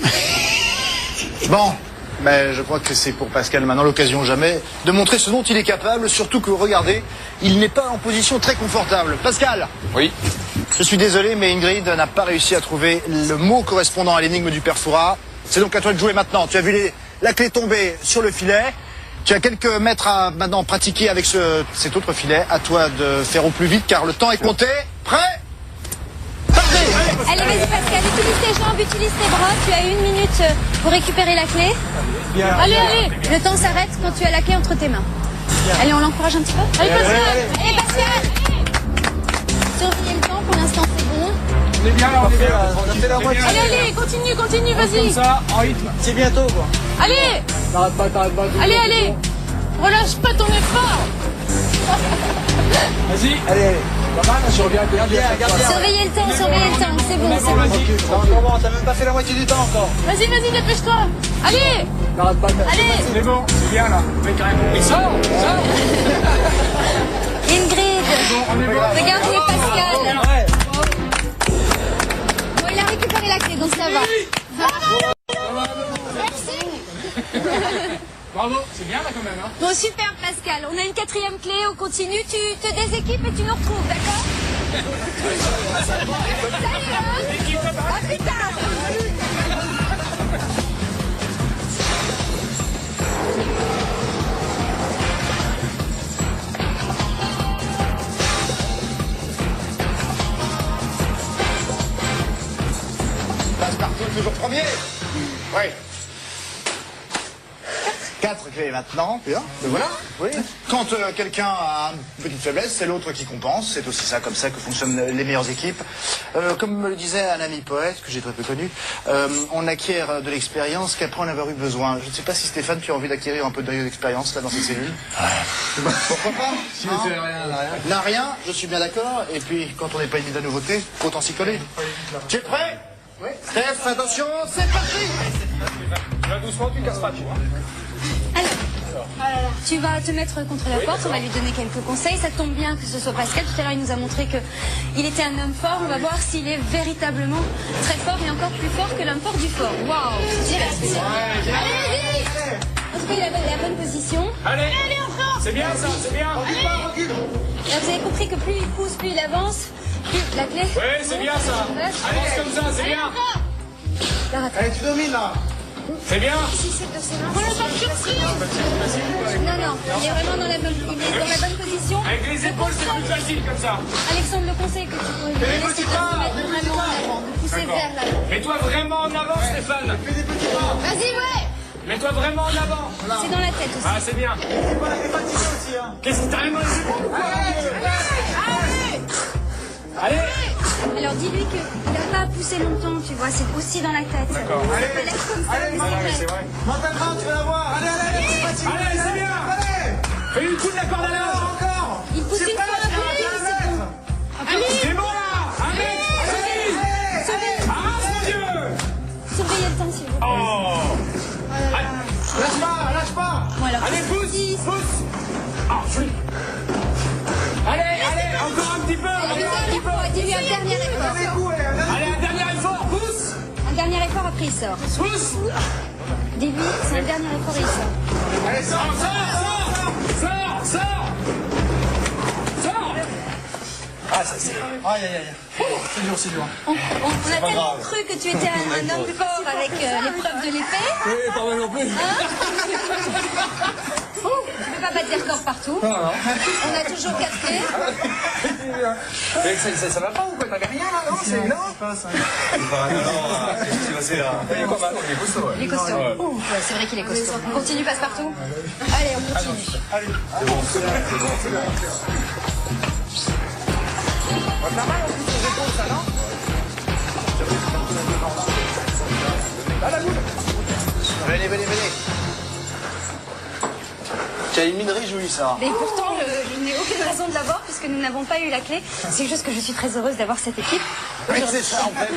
Bon, mais je crois que c'est pour Pascal maintenant l'occasion ou jamais de montrer ce dont il est capable, surtout que, regardez, il n'est pas en position très confortable. Pascal. Oui. Je suis désolé, mais Ingrid n'a pas réussi à trouver le mot correspondant à l'énigme du père Fouras. C'est donc à toi de jouer maintenant. Tu as vu la clé tomber sur le filet. Tu as quelques mètres à maintenant pratiquer avec cet autre filet. À toi de faire au plus vite car le temps est compté. Prêt? Partez! Allez, vas-y Pascal, utilise tes jambes, utilise tes bras. Tu as 1 minute pour récupérer la clé. Allez. Le temps s'arrête quand tu as la clé entre tes mains. Allez, on l'encourage un petit peu. Allez, Pascal. Allez, Pascal. Surveillez le temps, pour l'instant c'est bon. On est bien là, on a fait la moitié. Allez, continue, vas-y. Comme ça, en rythme. C'est bientôt, quoi. Allez, T'arrêtes pas. allez. Relâche pas ton effort. Vas-y. Allez. Pas mal, je reviens bien. Surveillez le temps, c'est bon, c'est bon. Vas-y. T'as même pas fait la moitié du temps encore. Vas-y, dépêche-toi. Allez. T'arrêtes pas. Allez. C'est bon, c'est bien là. Mais carrément. Il sort. Ingrid, On est bon. regardez Pascal. Ouais. Bon, il a récupéré la clé, donc ça va. Bravo, c'est bien là quand même. Hein. Bon, super Pascal, on a une 4e clé, on continue, tu te déséquipes et tu nous retrouves, d'accord? Salut, hein. À plus tard. Passe-partout, toujours premier. Oui. 4 clés maintenant. Bien. Voilà. Oui. Quand quelqu'un a une petite faiblesse, c'est l'autre qui compense. C'est aussi ça, comme ça que fonctionnent les meilleures équipes. Comme me le disait un ami poète, que j'ai très peu connu, on acquiert de l'expérience qu'après en avoir eu besoin. Je ne sais pas si Stéphane, tu as envie d'acquérir un peu d'expérience là dans cette cellule. Pourquoi pas? Si vous avez rien, n'a rien, je suis bien d'accord. Et puis, quand on n'est pas émis à nouveauté, autant s'y coller. Tu es prêt? Oui. Steph, attention, c'est parti! Tu vas doucement, tu casseras, tu vois. Alors, tu vas te mettre contre la porte, on va lui donner quelques conseils. Ça tombe bien que ce soit Pascal. Tout à l'heure, il nous a montré qu'il était un homme fort. On va voir s'il est véritablement très fort et encore plus fort que l'homme fort du fort. Waouh! Direct. Allez, vas-y! En tout cas, il a la bonne position. Allez, Allez, encore. c'est bien ça, c'est bien. Là, vous avez compris que plus il pousse, plus il avance. Plus la clé. Oui, c'est bien ça. Avance comme ça, c'est bien. Allez, tu domines là! C'est bien. Prends le pas de surprise. Non, non, il est vraiment dans la bonne position. Avec les épaules, c'est plus facile comme ça. Alexandre, le conseil que tu pourrais lui donner, c'est de se mettre vraiment en avant, de pousser vers l'avant. Mets-toi vraiment en avant, Stéphane. Fais des petits pas. Vas-y, ouais. Mets-toi vraiment en avant. C'est dans la tête aussi. Ah, c'est bien. Qu'est-ce que t'as rien dans les épaules? Allez. Alors dis-lui qu'il n'a pas à pousser longtemps, tu vois, c'est aussi dans la tête. D'accord. Allez, laisse comme ça, C'est vrai. M'entendras, tu vas la voir. Allez, allez, c'est facile. Allez, c'est bien. Allez. Fais une coup de la corde à linge. Encore. il pousse une fois, après, C'est bon là. Un mètre. Allez. Ah, mon Dieu. surveillez le temps, s'il vous plaît. Oh. Lâche pas, lâche pas. Bon, alors, Allez, pousse. Ah, joli. Allez, encore un petit peu. dis-lui un dernier effort. Allez, un dernier effort, pousse. Un dernier effort, après il sort. Pousse. Dis-lui, c'est un dernier effort et il sort. Allez, sors. Ah, ça c'est. Aïe, aïe, aïe. C'est dur. On a tellement cru que tu étais un homme fort avec l'épreuve de l'épée. Oui, pas mal non plus. Tu peux pas battre des records partout. On a toujours 4 clés. Mais ça va pas ou quoi? T'avais rien là, non? C'est non. C'est là. Il est pas mal, il est costaud. Il est costaud. Ouh, ouais, c'est vrai qu'il est costaud. On continue, Passe-Partout. Allez, on continue. On va faire mal en plus aux épaules, ça, non? Venez. Tu as une mine réjouie, ça. Mais pourtant, je n'ai aucune raison de l'avoir puisque nous n'avons pas eu la clé. C'est juste que je suis très heureuse d'avoir cette équipe. Oui, c'est ça, en fait.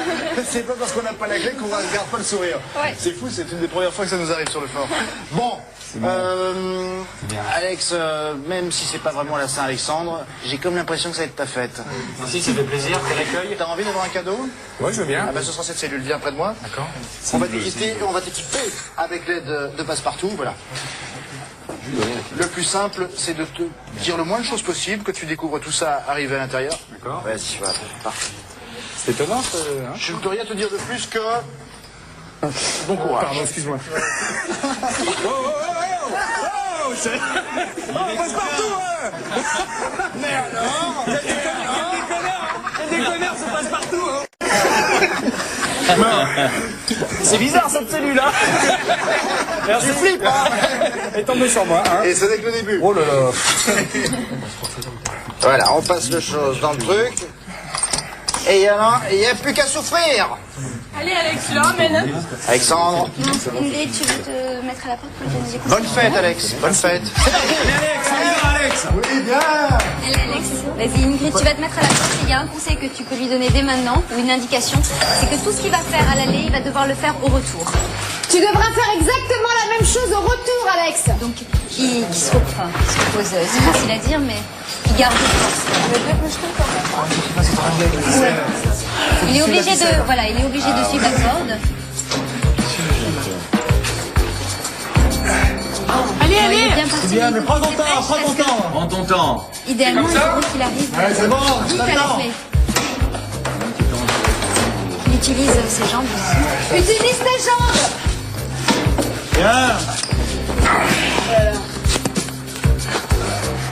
C'est pas parce qu'on n'a pas la clé qu'on ne garde pas le sourire. Ouais. C'est fou, c'est une des premières fois que ça nous arrive sur le fort. Bon, Alex, même si c'est pas vraiment la Saint-Alexandre, j'ai comme l'impression que ça va être ta fête. Si, ça fait plaisir, quel accueil. T'as envie d'avoir un cadeau? Ouais, je veux bien. Ah bah ce sera cette cellule, viens près de moi. D'accord. On va t'équiper avec l'aide de Passe-Partout, voilà. Le plus simple, c'est de te dire le moins de choses possible, que tu découvres tout ça arrivé à l'intérieur. D'accord. Vas-y, voilà, parfait. C'est étonnant, ça. Hein? Je ne peux rien te dire de plus que... Bon courage. Pardon, excuse-moi. Oh, Passe-Partout, hein. Mais alors, il y a des connards, ça passe partout, hein. C'est bizarre cette cellule-là. Merci. Tu flippes, hein. Elle est tombée sur moi, hein. Et ce n'est que le début. Oh là là. Voilà, on passe le chose dans le truc. Et il n'y a plus qu'à souffrir. Allez, Alex, tu le ramènes. Alexandre. Ingrid, tu veux te mettre à la porte pour donner des conseils? Bonne fête, Alex. Bonne fête. Alex. Oui, bien. Allez, Alex, vas-y, Ingrid, tu vas te mettre à la porte. Il y a un conseil que tu peux lui donner dès maintenant, ou une indication, c'est que tout ce qu'il va faire à l'aller, il va devoir le faire au retour. Tu devras faire exactement la même chose au retour, Alex. Donc, qui se repose, c'est facile à dire, mais il garde des forces. Il est obligé de suivre la corde. Allez, Il est allez. bien parti. Bien, mais prends ton temps. Prends ton temps. Idéalement, il faut qu'il arrive C'est bon, vite à la clé. Il utilise ses jambes aussi. Utilise tes jambes. Bien.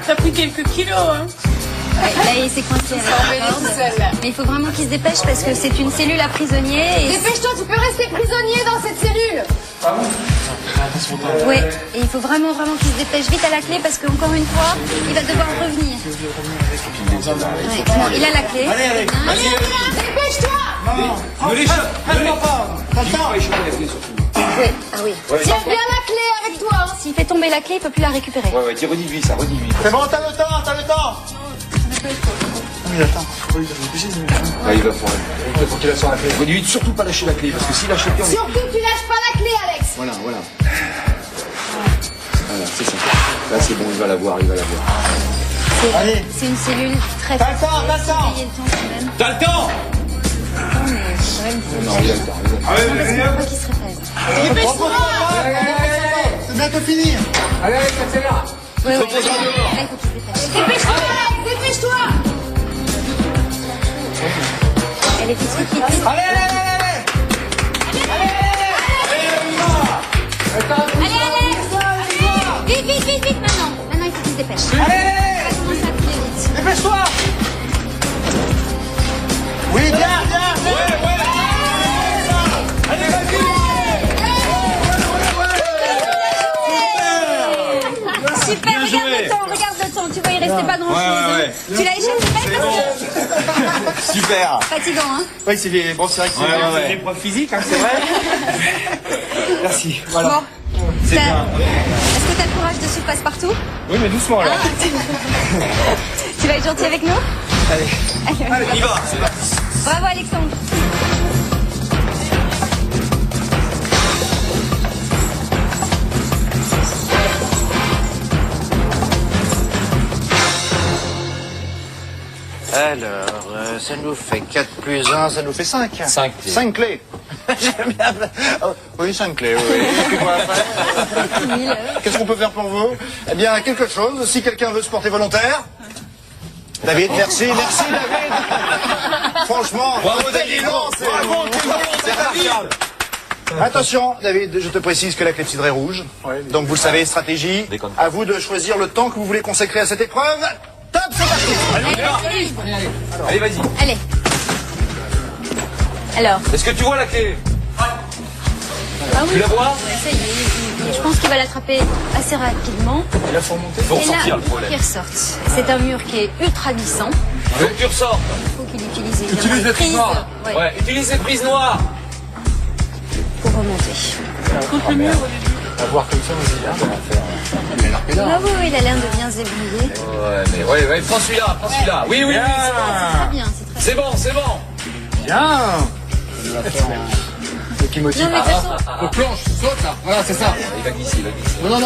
T'as pris quelques kilos, hein. Ouais, là, il s'est coincé avec la corde. Mais il faut vraiment qu'il se dépêche parce que c'est une cellule à prisonniers. Et Dépêche-toi, tu peux rester prisonnier dans cette cellule. son temps. Oui, et il faut vraiment qu'il se dépêche vite à la clé parce qu'encore une fois, il va devoir revenir. Ouais, bon, il a la clé. Allez, allez. Dépêche-toi! Ne les chope. Prends-moi pas. T'as le temps. Oui, ah oui. Tiens bien la clé avec toi, hein. S'il fait tomber la clé, il peut plus la récupérer. Ouais, ouais, redis-lui ça, redis-lui. C'est bon, t'as le temps, t'as le temps. Mais attends, Là, il va pour elle. Faut qu'il la sorte la clé. Redis-lui de surtout pas lâcher la clé, parce que s'il lâche la clé, on est... Surtout, tu lâches pas la clé, Alex. Voilà. Voilà, c'est ça. Là, c'est bon, il va la voir, il va la voir. Allez. C'est une cellule très T'as le temps, t'as le temps. Payez le temps quand même. T'as le temps. Mais c'est quand même Non, il a le temps. pas qu'il se réveille. Dépêche-toi. C'est bientôt fini. Allez, accélère. Oui, oui. Là, il faut qu'il se dépêche. Dépêche-toi, Alex, dépêche-toi. Elle est petite. Allez. Allez, Alex. Vite maintenant. Maintenant, il faut qu'il se dépêche. Allez. On va commencer à filer vite. Dépêche-toi. Oui, viens. Allez, vas-y. Super, regarde le temps. Tu vois, il restait pas grand-chose. Ouais. Tu l'as échappé belle. Super. Fatigant, hein. Oui, c'est bon, c'est vrai que c'est Ouais. l'épreuve physique, hein, c'est vrai. Merci. Voilà. Bon. C'est bien. Est-ce que t'as le courage de suivre Passe-Partout? Oui, mais doucement alors. Tu vas être gentil avec nous? Allez, Il va. Bravo, Alexandre. Alors, ça nous fait 4 plus 1, ça nous fait 5. 5 clés. 5 clés. J'aime bien. Oh, oui, 5 clés, oui. Et puis quoi après Qu'est-ce qu'on peut faire pour vous? Eh bien, quelque chose. Si quelqu'un veut se porter volontaire. David, merci David. Franchement, Bravo, David. Bravo, c'est remarquable. Attention, David, je te précise que la clepsydre est rouge. Donc vous le savez, stratégie. À vous de choisir le temps que vous voulez consacrer à cette épreuve. Top, c'est parti. Allez, vas-y. Allez. Alors. Est-ce que tu vois la clé? Ah oui. Tu la vois? Ouais, ça y est, je pense qu'il va l'attraper assez rapidement. Et là, faut remonter. Faut Et là, ressortir le il faut problème. qu'il ressorte. C'est un mur qui est ultra glissant. Donc tu ressors. Il faut qu'il utilise évidemment Utilise une les prises prise noires. Ouais, utilise les prises noires. pour remonter. Contre le mur. On va voir comme ça, vas-y. Ah oui, il a l'air de bien se débrouiller. Ouais, mais ouais, prends celui-là, Oui, C'est très bien, c'est très C'est bon. Bien. C'est qui bien. motive. Non, mais de toute façon, Au planche, saute là. Voilà, c'est ça. Il va glisser. Non.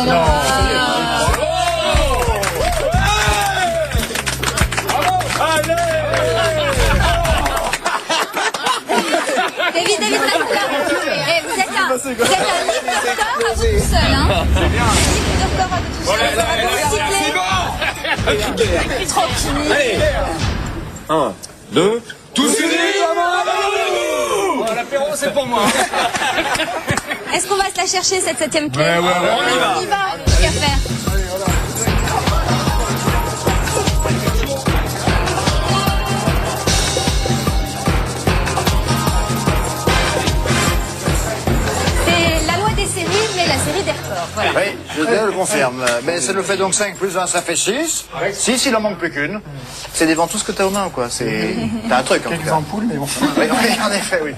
David, reste là. Eh, vous êtes un livre d'or à vous tout seul, hein. C'est bien. Un livre d'or à vous tout seul. Tranquille. Allez. 1, 2, tous unis. L'apéro, c'est pour moi. Est-ce qu'on va se la chercher, cette 7ème clé? On y va. On y va. Qu'à faire? C'est la loi des séries, mais la série des records. Voilà. Oui, je le confirme. Mais ça nous fait donc 5 plus 1, ça fait 6. 6, il en manque plus qu'une. C'est des ventouses que t'as aux mains ou quoi? T'as un truc en tout Quelques cas. ampoules, mais bon. Oui, en effet, oui.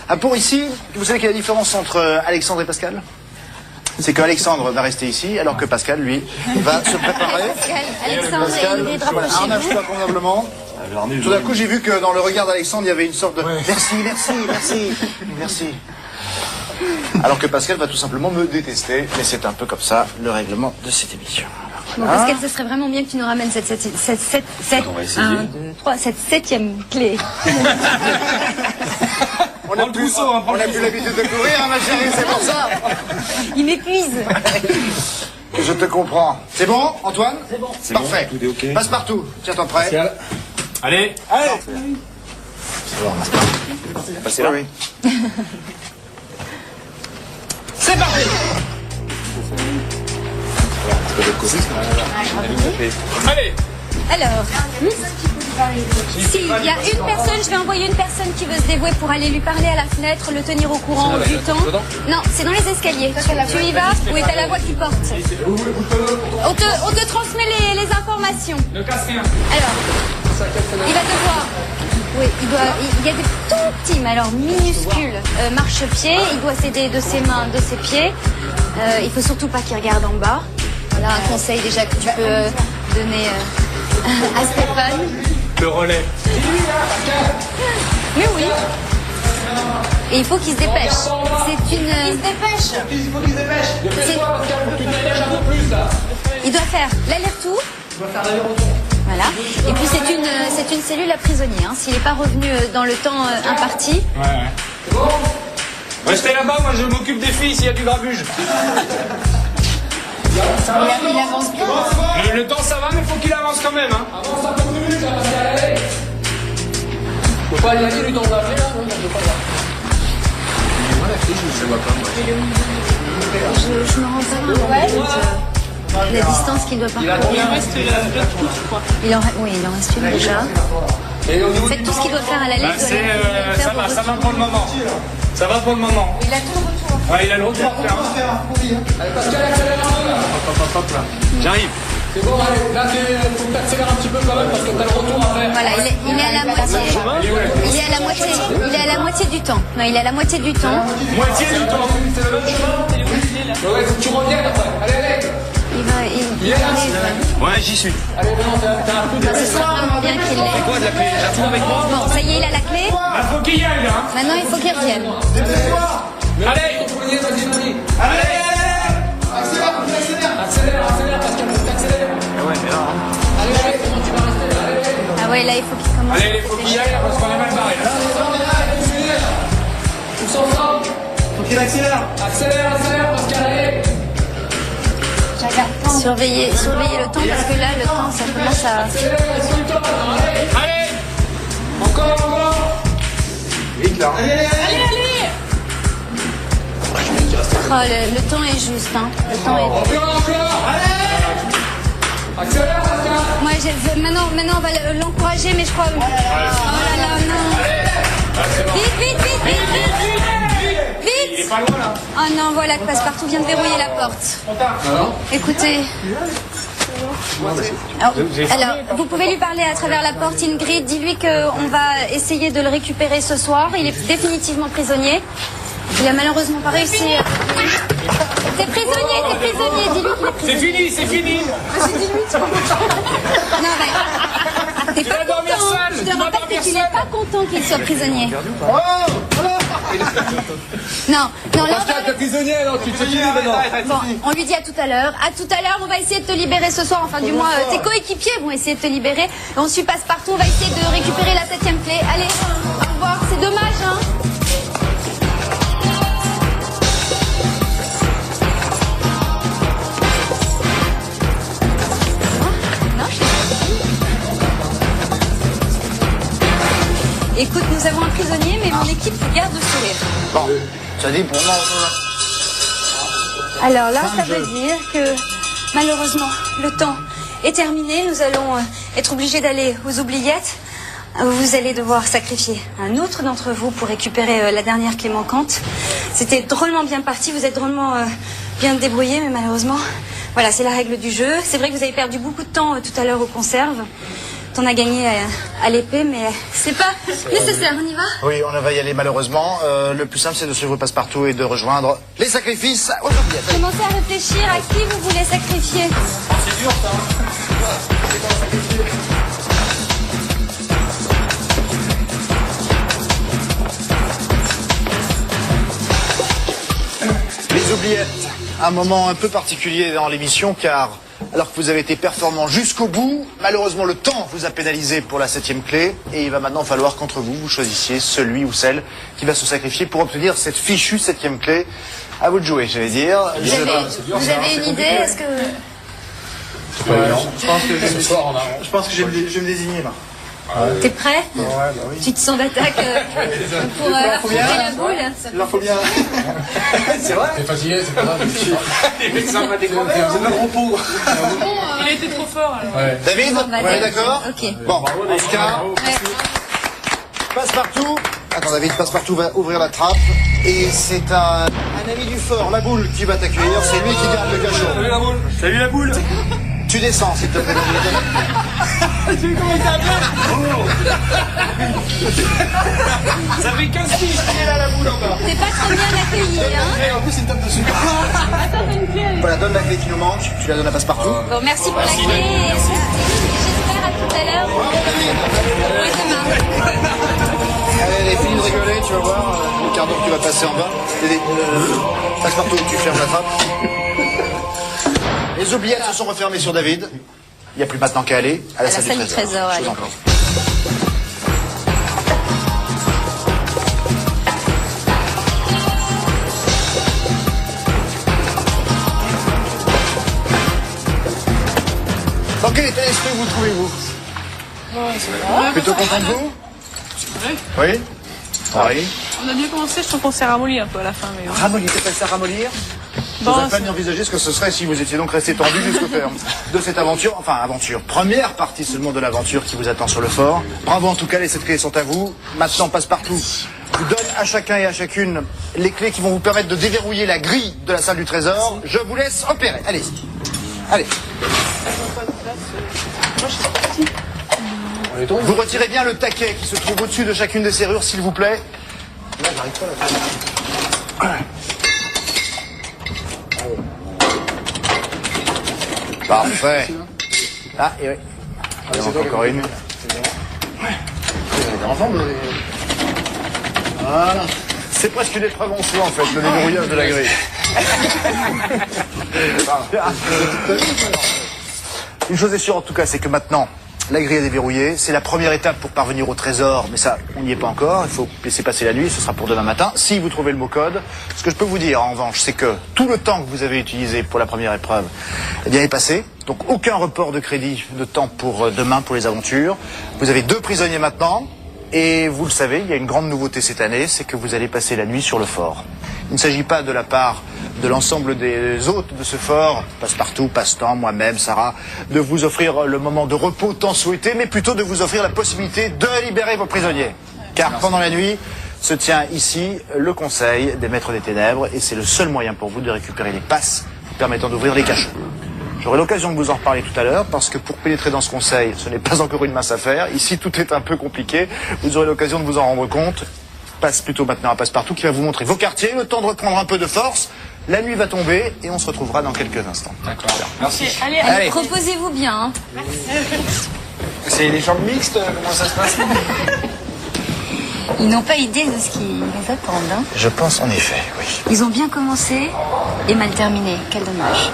Ah, pour ici, vous savez quelle est la différence entre Alexandre et Pascal? C'est qu'Alexandre va rester ici, alors que Pascal, lui, va se préparer. Alexandre et Ingrid, voilà, rapprochez-vous. harnache-toi convenablement. Tout d'un coup, j'ai vu que dans le regard d'Alexandre, il y avait une sorte de merci. Alors que Pascal va tout simplement me détester, mais c'est un peu comme ça le règlement de cette émission. Bon, Pascal, ce serait vraiment bien que tu nous ramènes cette 7ème clé. On n'a plus l'habitude de courir, hein, ma chérie, c'est pour ça. Il m'épuise. Je te comprends. C'est bon, Antoine? C'est bon. Parfait. Tout est ok. Passe partout. Tiens-toi prêt. Allez. Passez là. Oui. C'est parti. Allez. Alors, Si, il y a une personne, je vais envoyer une personne qui veut se dévouer pour aller lui parler à la fenêtre, le tenir au courant du temps. Non, c'est dans les escaliers. Tu y vas? Oui, t'as la voix qui porte. On te transmet les informations. Ne casse rien. Alors, il va devoir... Oui, il y a des tout petits, mais alors minuscules marchepieds. Il doit s'aider de ses mains, de ses pieds. Il faut surtout pas qu'il regarde en bas. Voilà un conseil déjà que tu peux donner à Stéphane. Le relais. Mais oui. Et il faut qu'il se dépêche. C'est une... Il se dépêche. Il faut qu'il se dépêche. Il doit faire l'aller-retour. Il doit faire l'aller-retour. Voilà. Et puis c'est une cellule à prisonnier. Hein. S'il n'est pas revenu dans le temps imparti. Ouais. C'est bon. Restez là-bas, moi je m'occupe des filles s'il y a du grabuge. Il avance bien. Le temps ça va, mais faut qu'il avance quand même. Hein. Avance un peu plus, ça va y aller. Faut pas y aller du temps de la fille, là. Non, je peux pas voir. Moi la fille, je ne vois pas. Je me rends pas compte. La distance qu'il doit parcourir. Il reste la touche, je crois. Oui, il en reste une déjà. Faites tout ce qu'il doit faire à la lettre. Ça va pour le moment. Ça va pour le moment. Il a tout le retour. Ouais, il a le retour à faire. Allez, Pascal, accélère un peu. Hop, là. J'arrive. C'est bon, allez. Là, faut que t'accélères un petit peu quand même parce que t'as le retour à faire. Voilà, il est à la moitié. Il est à la moitié du temps. Non, il est à la moitié du temps. Moitié du temps. C'est le même chemin. Ouais, faut que tu reviennes après. Allez. Il arrive. Ouais, j'y suis. Allez, non, t'as un peu de... Ce serait vraiment bien qu'il l'ait. Quoi de la clé? J'ai tout avec moi. Bon, ça y est, il a la clé. Ah, faut qu'il y aille, là. Maintenant, il faut qu'il revienne. Allez. Vas-y. Allez. Accélère, Pascal, faut que t'accélères. Ouais, mais là. Allez, comment tu vas rester? Allez. Ah ouais, là, il faut qu'il commence. Allez, il faut qu'il y aille, parce qu'on est mal barré, là. Tous ensemble. Faut qu'il accélère. Accélère, Pascal, allez. Surveillez le temps parce que là, le temps, ça commence à... Allez. Encore. Vite là. Allez. Oh, le temps est juste, hein. Le temps est... Encore. Allez. Accélère, Pascal. Maintenant, on va l'encourager, mais je crois... Oh là là, non. Vite. Il est pas loin, là. Oh non, voilà que Passepartout vient de verrouiller la porte. Écoutez... Alors, vous pouvez lui parler à travers la porte, Ingrid. Dis-lui qu'on va essayer de le récupérer ce soir. Il est définitivement prisonnier. Il a malheureusement pas réussi. T'es prisonnier. Dis-lui qu'il est prisonnier. C'est fini. Non, mais... T'es pas content. Je te rappelle qu'il n'est pas content qu'il soit prisonnier. Non, là, Pascal, t'es prisonnier, alors tu te dis maintenant. bon, on lui dit à tout à l'heure. À tout à l'heure, on va essayer de te libérer ce soir. Enfin, du moins, tes coéquipiers vont essayer de te libérer. Et on suit Passepartout. On va essayer de récupérer la 7e clé. Allez, au revoir. C'est dommage, hein. Écoute, nous avons un prisonnier, mais mon équipe garde le sourire. Bon, ça dit pour moi. Alors là, ça veut dire que malheureusement, le temps est terminé. Nous allons être obligés d'aller aux oubliettes. Vous allez devoir sacrifier un autre d'entre vous pour récupérer la dernière clé manquante. C'était drôlement bien parti, vous êtes drôlement bien débrouillés, mais malheureusement, voilà, c'est la règle du jeu. C'est vrai que vous avez perdu beaucoup de temps tout à l'heure aux conserves. T'en as gagné à l'épée, mais c'est pas nécessaire. On y va? Oui, on va y aller malheureusement. Le plus simple, c'est de suivre Passepartout et de rejoindre les sacrifices aux oubliettes. Commencez à réfléchir à qui vous voulez sacrifier. C'est dur, ça. Les oubliettes, un moment un peu particulier dans l'émission, car alors que vous avez été performant jusqu'au bout, malheureusement le temps vous a pénalisé pour la 7e clé, et il va maintenant falloir qu'entre vous, vous choisissiez celui ou celle qui va se sacrifier pour obtenir cette fichue 7e clé. À vous de jouer, j'allais dire. Vous avez une idée? Est-ce que... Je pense que je vais me désigner là. T'es prêt? Ouais, bah oui. Tu te sens d'attaque pour affronter la boule? Il leur faut bien. c'est vrai. T'es fatigué, c'est pas grave. Les médecins m'ont découvert. C'est un gros pot. Il a été trop fort alors. Ouais. David, on est d'accord? Ok. Bon, en tout cas, Ouais. Passe-Partout. Attends, David, Passe-Partout va ouvrir la trappe. Et c'est un ami du fort, la boule, qui va t'accueillir. C'est lui qui garde le cachot. Salut la boule. Salut la boule. Tu descends, s'il te plaît, David. J'ai vu comment il t'appelle. Ça fait 15 piges qu'il est là, la boule en bas. T'es pas très bien accueilli, hein. En plus, c'est une table de sucre. Voilà, donne la clé qui nous manque. Tu la donnes à Passe-Partout. Bon, merci pour la clé. J'espère à tout à l'heure. Oui, demain. Allez, fini de rigoler, tu vas voir. Le quart d'heure que tu vas passer en bas. Passe-Partout, tu fermes la trappe. Les oubliettes se sont refermées sur David. Il n'y a plus maintenant qu'à aller à la salle du trésor. Je vous en prie. Dans quel état d'esprit vous trouvez-vous? Plutôt content de vous? Oui. Oui. On a bien commencé, je trouve qu'on s'est ramolli un peu à la fin. Mais... Ramollir, t'appelles ça ramollir? Bon, Vous n'avez pas ni envisagé ce que ce serait si vous étiez donc resté tendu jusqu'au terme de cette aventure, première partie seulement de l'aventure qui vous attend sur le fort. Bravo en tout cas, les 7 clés sont à vous. Maintenant, Passe-Partout vous donne à chacun et à chacune les clés qui vont vous permettre de déverrouiller la grille de la salle du trésor. Je vous laisse opérer. Allez-y. Allez. Vous retirez bien le taquet qui se trouve au-dessus de chacune des serrures, s'il vous plaît. Là, j'arrive pas là. Parfait. Ah, et oui. Il en manque encore une. Voilà. C'est presque une épreuve en soi, en fait, le déverrouillage de la grille. Une chose est sûre, en tout cas, c'est que maintenant, la grille est déverrouillée. C'est la première étape pour parvenir au trésor, mais ça, on n'y est pas encore. Il faut laisser passer la nuit, ce sera pour demain matin. Si vous trouvez le mot code, ce que je peux vous dire, en revanche, c'est que tout le temps que vous avez utilisé pour la première épreuve, eh bien, est passé. Donc, aucun report de crédit de temps pour demain, pour les aventures. Vous avez 2 prisonniers maintenant. Et vous le savez, il y a une grande nouveauté cette année, c'est que vous allez passer la nuit sur le fort. Il ne s'agit pas de la part de l'ensemble des hôtes de ce fort, Passe-Partout, Passe-Temps, moi-même, Sarah, de vous offrir le moment de repos tant souhaité, mais plutôt de vous offrir la possibilité de libérer vos prisonniers. Car pendant la nuit se tient ici le Conseil des Maîtres des Ténèbres, et c'est le seul moyen pour vous de récupérer les passes vous permettant d'ouvrir les cachots. J'aurai l'occasion de vous en reparler tout à l'heure, parce que pour pénétrer dans ce conseil, ce n'est pas encore une mince affaire. Ici, tout est un peu compliqué. Vous aurez l'occasion de vous en rendre compte. Passe plutôt maintenant à Passe-Partout, qui va vous montrer vos quartiers, le temps de reprendre un peu de force. La nuit va tomber, et on se retrouvera dans quelques instants. D'accord. Merci. Allez, reposez-vous bien. Hein. C'est les jambes mixtes, comment ça se passe? Ils n'ont pas idée de ce qui les attend. Hein. Je pense en effet, oui. Ils ont bien commencé et mal terminé. Quel dommage.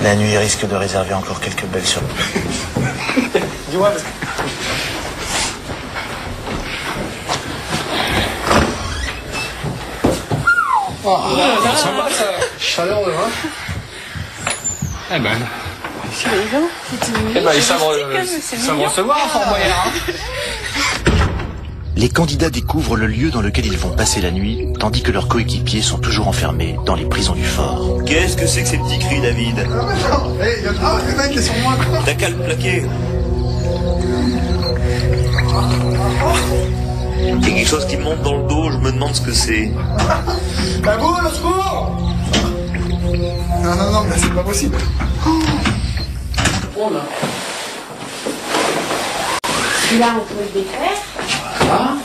La nuit risque de réserver encore quelques belles surprises. Dis-moi. Oh, sympa ça. Chaleur de vin. Eh ben. C'est les gens. Eh ben, ils savent recevoir en Fort Boyard. Les candidats découvrent le lieu dans lequel ils vont passer la nuit, tandis que leurs coéquipiers sont toujours enfermés dans les prisons du fort. Qu'est-ce que c'est que ces petits cris, David? Le mec est sur moi, quoi. T'as qu'à le plaquer. Il y a quelque chose qui me monte dans le dos, je me demande ce que c'est. La boule, au secours! Non, mais c'est pas possible. Oh là. Celui-là, on peut le défaire. Ah.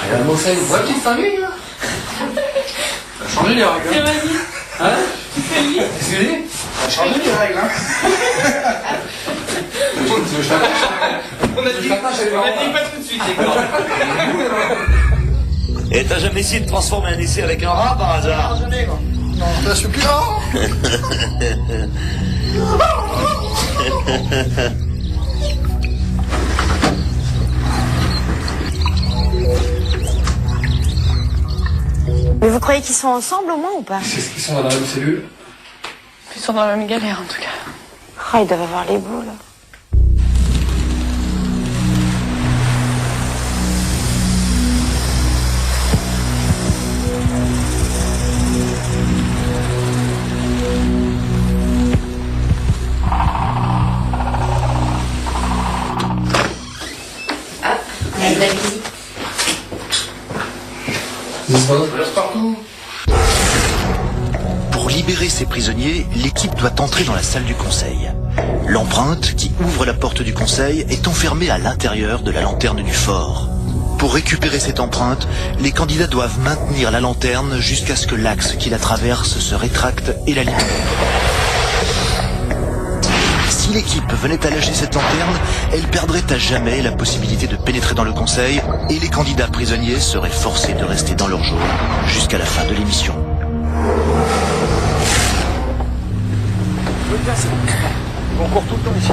Regarde mon fait, une petite famille, là. Ça a changé les règles. Tiens, vas-y. Hein? Tu fais le lit. Excusez? Ça a changé les règles, hein. On a dit pas tout de suite, d'accord. Et t'as jamais essayé de transformer un essai avec un rat par hasard? Jamais, quoi. Non, là, je suis plus là. Mais vous croyez qu'ils sont ensemble au moins ou pas? C'est ce qu'ils sont dans la même cellule. Ils sont dans la même galère en tout cas. Oh, ils doivent avoir les boules. Partout. Pour libérer ces prisonniers, l'équipe doit entrer dans la salle du conseil. L'empreinte, qui ouvre la porte du conseil, est enfermée à l'intérieur de la lanterne du fort. Pour récupérer cette empreinte, les candidats doivent maintenir la lanterne jusqu'à ce que l'axe qui la traverse se rétracte et la libère. Si l'équipe venait à lâcher cette lanterne, elle perdrait à jamais la possibilité de pénétrer dans le conseil et les candidats prisonniers seraient forcés de rester dans leur geôle jusqu'à la fin de l'émission. On court tout le temps ici.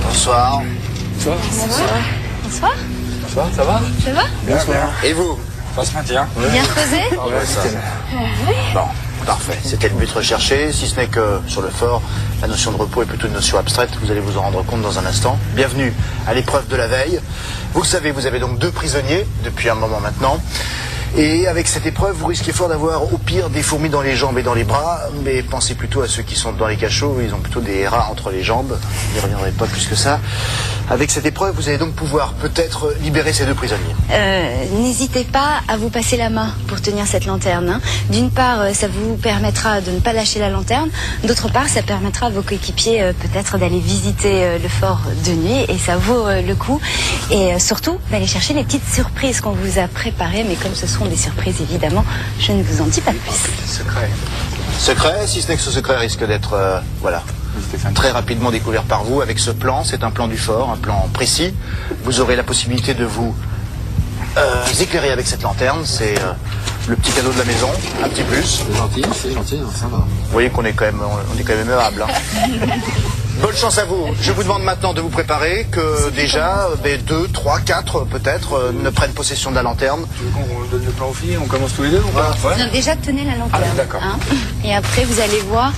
Bonsoir. Bonsoir. Bonsoir. Bonsoir, ça va? Ça va? Bonsoir. Et vous? Ça se maintient. Bien reposé? Bon, parfait. C'était le but recherché, si ce n'est que sur le fort, la notion de repos est plutôt une notion abstraite. Vous allez vous en rendre compte dans un instant. Bienvenue à l'épreuve de la veille. Vous le savez, vous avez donc 2 prisonniers depuis un moment maintenant. Et avec cette épreuve, vous risquez fort d'avoir au pire des fourmis dans les jambes et dans les bras, mais pensez plutôt à ceux qui sont dans les cachots, ils ont plutôt des rats entre les jambes, je n'y reviendrai pas plus que ça. Avec cette épreuve, vous allez donc pouvoir peut-être libérer ces 2 prisonniers. N'hésitez pas à vous passer la main pour tenir cette lanterne. Hein. D'une part, ça vous permettra de ne pas lâcher la lanterne. D'autre part, ça permettra à vos coéquipiers peut-être d'aller visiter le fort de nuit et ça vaut le coup. Et surtout, d'aller chercher les petites surprises qu'on vous a préparées. Mais comme ce sont des surprises, évidemment, je ne vous en dis pas plus. Secret. Secret, si ce n'est que ce secret risque d'être, voilà, très rapidement découvert par vous avec ce plan. C'est un plan du fort, un plan précis. Vous aurez la possibilité de vous éclairer avec cette lanterne. C'est le petit cadeau de la maison, un petit plus. C'est gentil, ça va. Vous voyez qu'on est quand même, aimable. Hein. Bonne chance à vous. Je vous demande maintenant de vous préparer, que déjà 2, 3, 4 peut-être ne prennent possession de la lanterne. Tu veux qu'on donne le plan aux filles? On commence tous les deux ou pas? Non, déjà, tenez la lanterne. Ah, d'accord. Hein. Et après, vous allez voir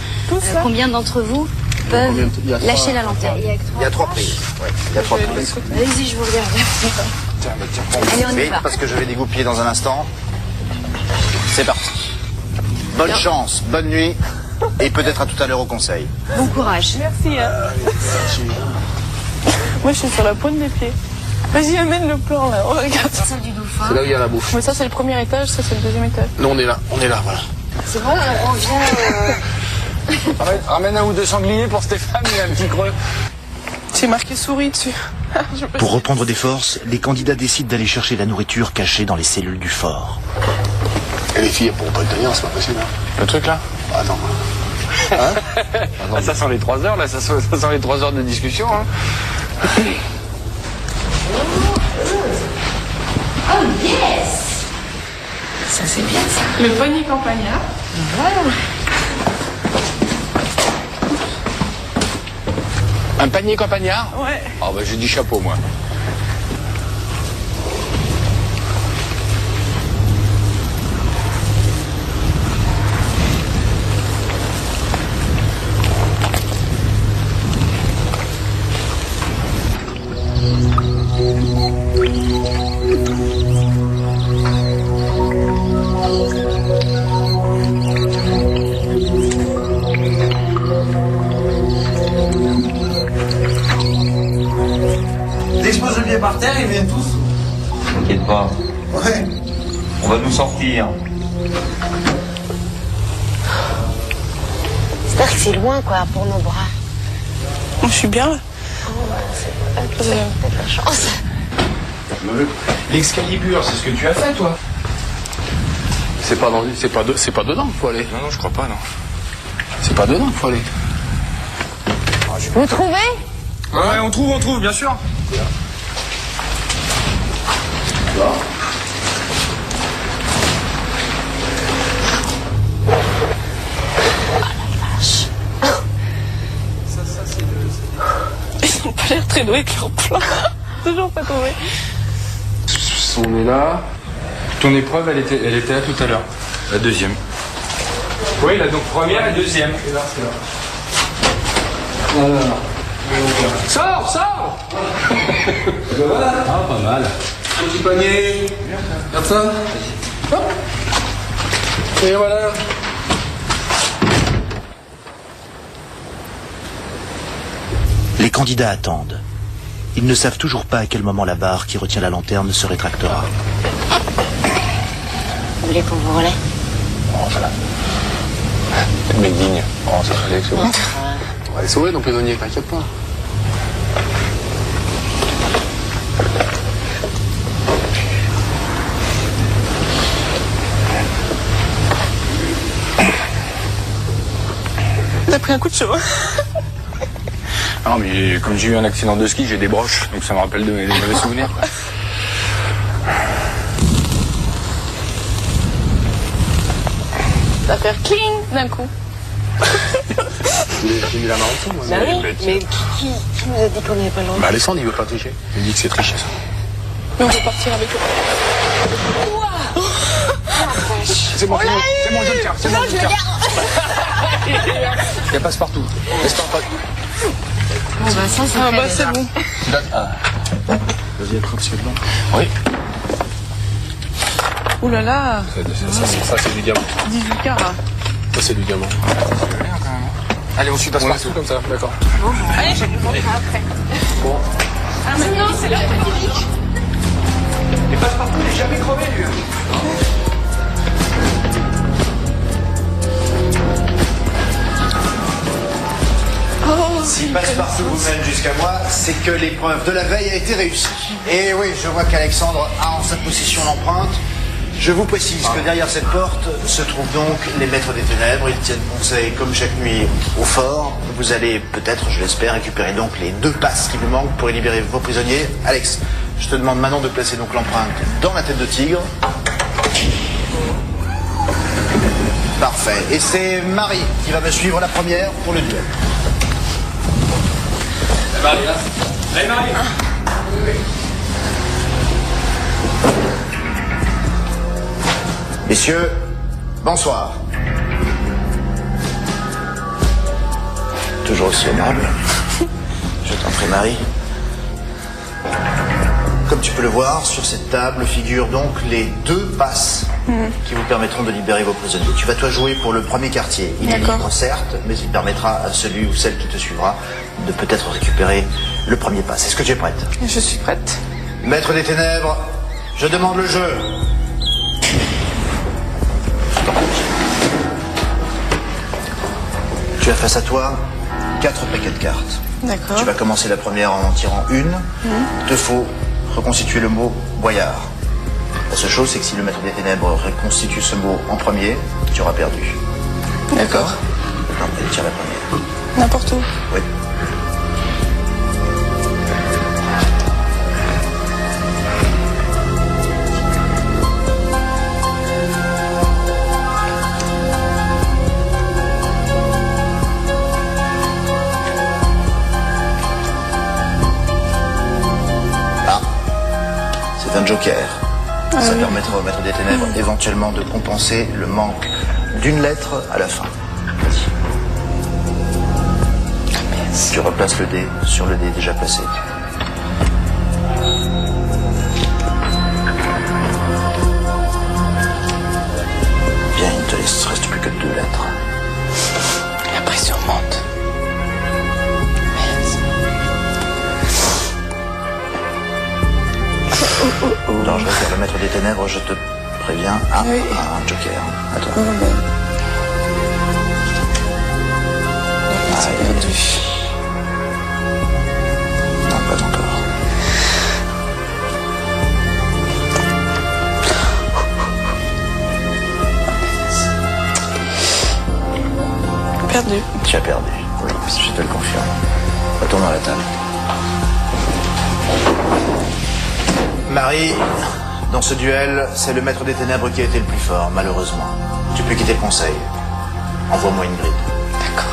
combien d'entre vous peuvent lâcher la lanterne. Il y a 3 prises. Ouais, il y a 3 prises. Allez-y, je vous regarde. Allez, on y va. Parce que je vais dégoupiller dans un instant. C'est parti. Bonne chance, bonne nuit. Et peut-être à tout à l'heure au conseil. Bon courage. Merci. Hein. Moi, je suis sur la pointe des pieds. Vas-y, amène le plan, là. Oh, regarde. C'est celle du dauphin. C'est là où il y a la bouffe. Mais ça, c'est le premier étage, ça, c'est le deuxième étage. Nous, on est là, voilà. C'est vrai, on vient... Ramène 1 ou 2 sangliers pour Stéphane, il a un petit creux. J'ai marqué souris dessus. Pour reprendre des forces, les candidats décident d'aller chercher la nourriture cachée dans les cellules du fort. Et les filles, elles pourront pas le tenir, c'est pas possible. Hein. Le truc là? Attends. Hein? Ah, ça sent les 3 heures là, ça sent les 3 heures de discussion. Hein. Oh yes! Ça, c'est bien ça. Le panier campagnard. Voilà. Un panier campagnard? Ouais. Ah bah j'ai dit chapeau moi. Dès que je pose le pied par terre, ils viennent tous. T'inquiète pas, Ouais. on va nous sortir. C'est-à-dire que c'est loin, quoi, pour nos bras. Je suis bien là. Peut-être la chance. L'excalibur, c'est ce que tu as fait toi? C'est pas dedans qu'il faut aller. Non, je crois pas, non. C'est pas dedans qu'il faut aller. Vous trouvez? Ouais, on trouve, bien sûr. Ils n'ont pas l'air très doués avec leur plan. Toujours pas trouvé. On est là. Ton épreuve, elle était là tout à l'heure. La deuxième. Oui, la donc première et deuxième. Et là, c'est là. Voilà. Sors Ah, pas mal. Petit panier. Regarde ça. Hop. Et voilà. Les candidats attendent. Ils ne savent toujours pas à quel moment la barre qui retient la lanterne se rétractera. Vous voulez qu'on vous relaie? Oh, voilà. Le mec digne. Oh, ça fallait que c'est bon. On va les sauver, nos prisonniers, t'inquiète pas. T'as pris un coup de chaud. Non, mais comme j'ai eu un accident de ski, j'ai des broches, donc ça me rappelle de mes mauvais souvenirs. Ça va faire cling d'un coup. J'ai mis la main en dessous, moi. Bah oui, mais qui nous a dit qu'on n'avait pas le droit? Bah, Alexandre, il veut pas tricher. Il dit que c'est tricher, ça. Mais on peut partir avec eux. C'est bon, c'est bon, je le tiens. C'est bon, je le tiens. Il y a passe-partout. Laisse-toi pas. Bon, bah, ça, c'est Ah, bah, c'est bon. Vas-y, attrape ce blanc. Oui. Ouh là là. Ça, c'est du diamant. 18 carats. Ça, c'est du diamant. Allez, on suit passe-partout comme ça, d'accord. Allez, je vais vous montrer après. Bon. Ah, maintenant, c'est là. Et passe-partout, il n'est jamais crevé, lui. Si Passepartout vous mène jusqu'à moi, c'est que l'épreuve de la veille a été réussie. Et oui, je vois qu'Alexandre a en sa possession l'empreinte. Je vous précise que derrière cette porte se trouvent donc les maîtres des ténèbres. Ils tiennent conseil comme chaque nuit au fort. Vous allez peut-être, je l'espère, récupérer donc les 2 passes qui vous manquent pour libérer vos prisonniers. Alex, je te demande maintenant de placer donc l'empreinte dans la tête de tigre. Parfait. Et c'est Marie qui va me suivre la première pour le duel. Marie, là. Allez, Marie. Messieurs, bonsoir. Toujours aussi aimable. Je t'en prie, Marie. Comme tu peux le voir, sur cette table figurent donc les 2 passes qui vous permettront de libérer vos prisonniers. Tu vas toi jouer pour le premier quartier. Il est libre, certes, mais il permettra à celui ou celle qui te suivra de peut-être récupérer le premier pass. Est-ce que tu es prête? Je suis prête. Maître des ténèbres, je demande le jeu. Tu as face à toi 4 paquets de cartes. D'accord. Tu vas commencer la première en tirant une. Il te faut reconstituer le mot boyard. La seule chose, c'est que si le maître des ténèbres reconstitue ce mot en premier, tu auras perdu. D'accord. Non, elle tire la première. N'importe où. Oui. C'est un joker. Ça permettra au maître des ténèbres éventuellement de compenser le manque d'une lettre à la fin. Vas-y. Tu replaces le dé sur le dé déjà placé. Bien, il ne te reste plus que 2 lettres. La pression monte. Non, je réserve le maître des ténèbres, je te préviens. Ah, Oui. un joker. À toi. Oh, ben. Ah, C'est perdu. Non, pas encore. Perdu. Tu as perdu. Oui, je te le confirme. Retourne à la table. Marie, dans ce duel, c'est le maître des ténèbres qui a été le plus fort, malheureusement. Tu peux quitter le conseil. Envoie-moi une grille. D'accord.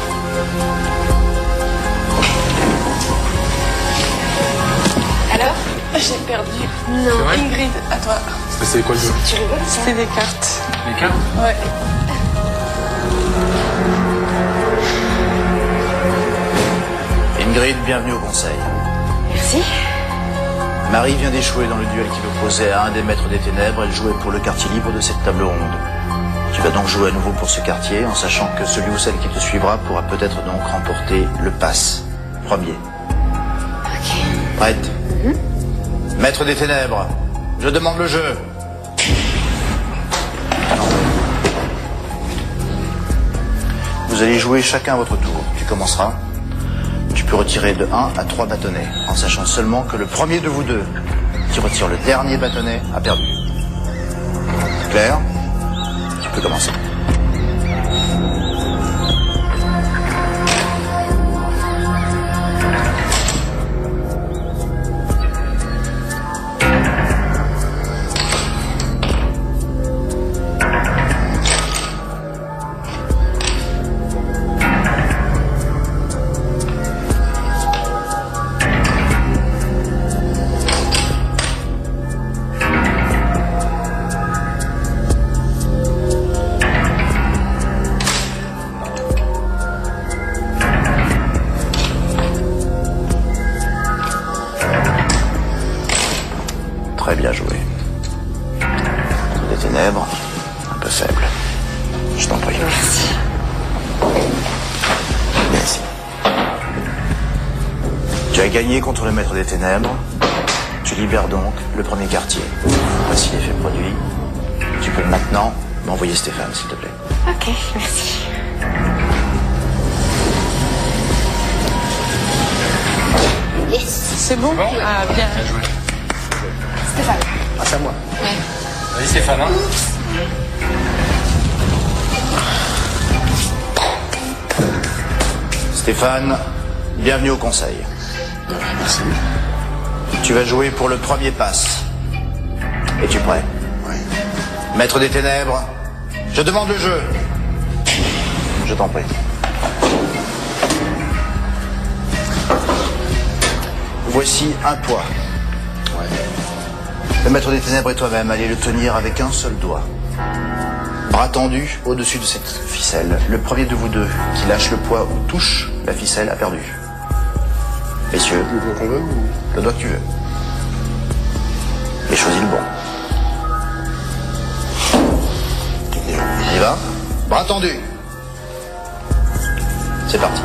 Alors? J'ai perdu. Non. Ingrid, à toi. C'est quoi le jeu? Tu rigoles, ça? C'était des cartes. Les cartes? Ouais. Ingrid, bienvenue au conseil. Merci. Marie vient d'échouer dans le duel qui l'opposait à un des maîtres des ténèbres. Elle jouait pour le quartier libre de cette table ronde. Tu vas donc jouer à nouveau pour ce quartier en sachant que celui ou celle qui te suivra pourra peut-être donc remporter le pass premier. Ok. Prête? Maître des ténèbres, je demande le jeu. Vous allez jouer chacun à votre tour. Tu commenceras. Tu peux retirer de 1 à 3 bâtonnets, en sachant seulement que le premier de vous deux qui retire le dernier bâtonnet a perdu. Claire, tu peux commencer. Très bien joué. Des ténèbres, un peu faible. Je t'en prie. Merci. Bien ici. Tu as gagné contre le maître des ténèbres. Tu libères donc le premier quartier. Voici l'effet produit. Tu peux maintenant m'envoyer Stéphane, s'il te plaît. Ok, merci. Yes. C'est bon, Ah, bien. Bien joué. Stéphane. Ah, c'est à moi. Ouais. Vas-y, Stéphane. Hein. Stéphane, bienvenue au conseil. Merci. Tu vas jouer pour le premier pass. Es-tu prêt? Oui. Maître des ténèbres, je demande le jeu. Je t'en prie. Voici un poids. Le maître des ténèbres et toi-même allez le tenir avec un seul doigt. Bras tendu au-dessus de cette ficelle. Le premier de vous deux qui lâche le poids ou touche la ficelle a perdu. Messieurs, Le doigt qu'on veut ou... le doigt que tu veux. Et choisis le bon. On y va? Bras tendu. C'est parti.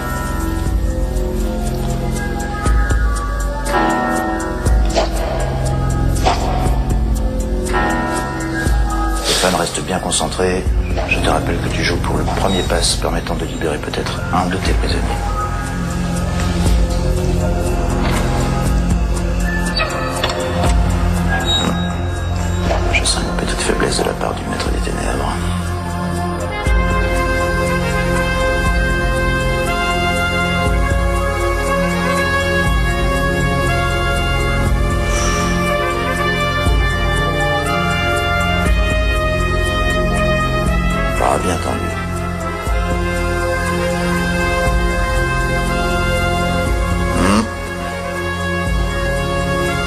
Stéphane, reste bien concentré. Je te rappelle que tu joues pour le premier pass permettant de libérer peut-être un de tes prisonniers. Je sens une petite faiblesse de la part du maître des ténèbres. Bien tendu.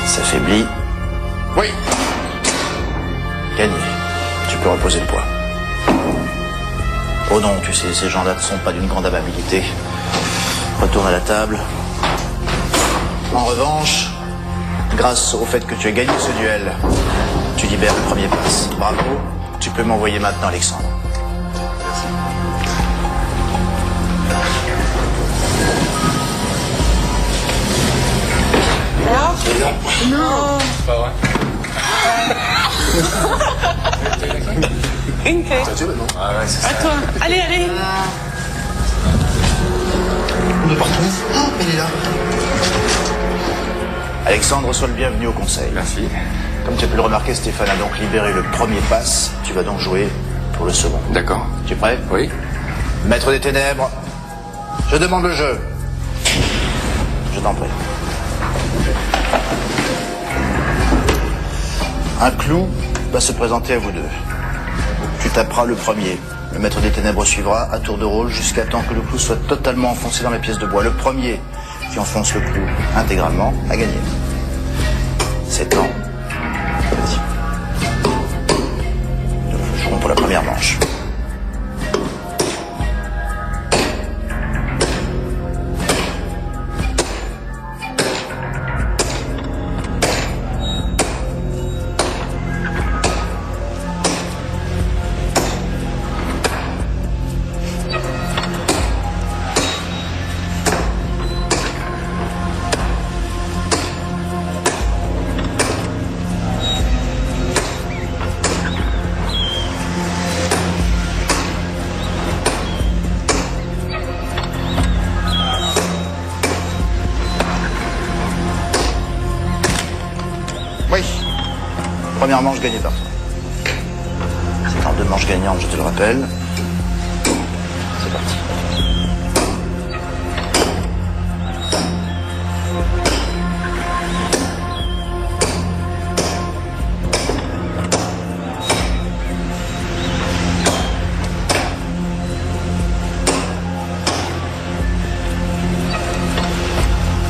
S'affaiblit. Oui. Gagné. Tu peux reposer le poids. Oh non, tu sais, ces gens-là ne sont pas d'une grande amabilité. Retourne à la table. En revanche, grâce au fait que tu as gagné ce duel, tu libères le premier pass. Bravo. Tu peux m'envoyer maintenant Alexandre. Non. C'est pas vrai. Une clé. Ah ouais, c'est ça. À toi. Allez, allez. On est partout. Oh, elle est là. Alexandre, sois le bienvenu au conseil. Merci. Comme tu as pu le remarquer, Stéphane a donc libéré le premier pass. Tu vas donc jouer pour le second. D'accord. Tu es prêt? Oui. Maître des ténèbres, je demande le jeu. Je t'en prie. Un clou va se présenter à vous deux. Tu taperas le premier. Le maître des ténèbres suivra à tour de rôle jusqu'à temps que le clou soit totalement enfoncé dans la pièce de bois. Le premier qui enfonce le clou intégralement a gagné. C'est temps. Vas-y. Nous jouerons pour la première manche. Première manche gagnée par toi. C'est en 2 manches gagnantes, je te le rappelle. C'est parti.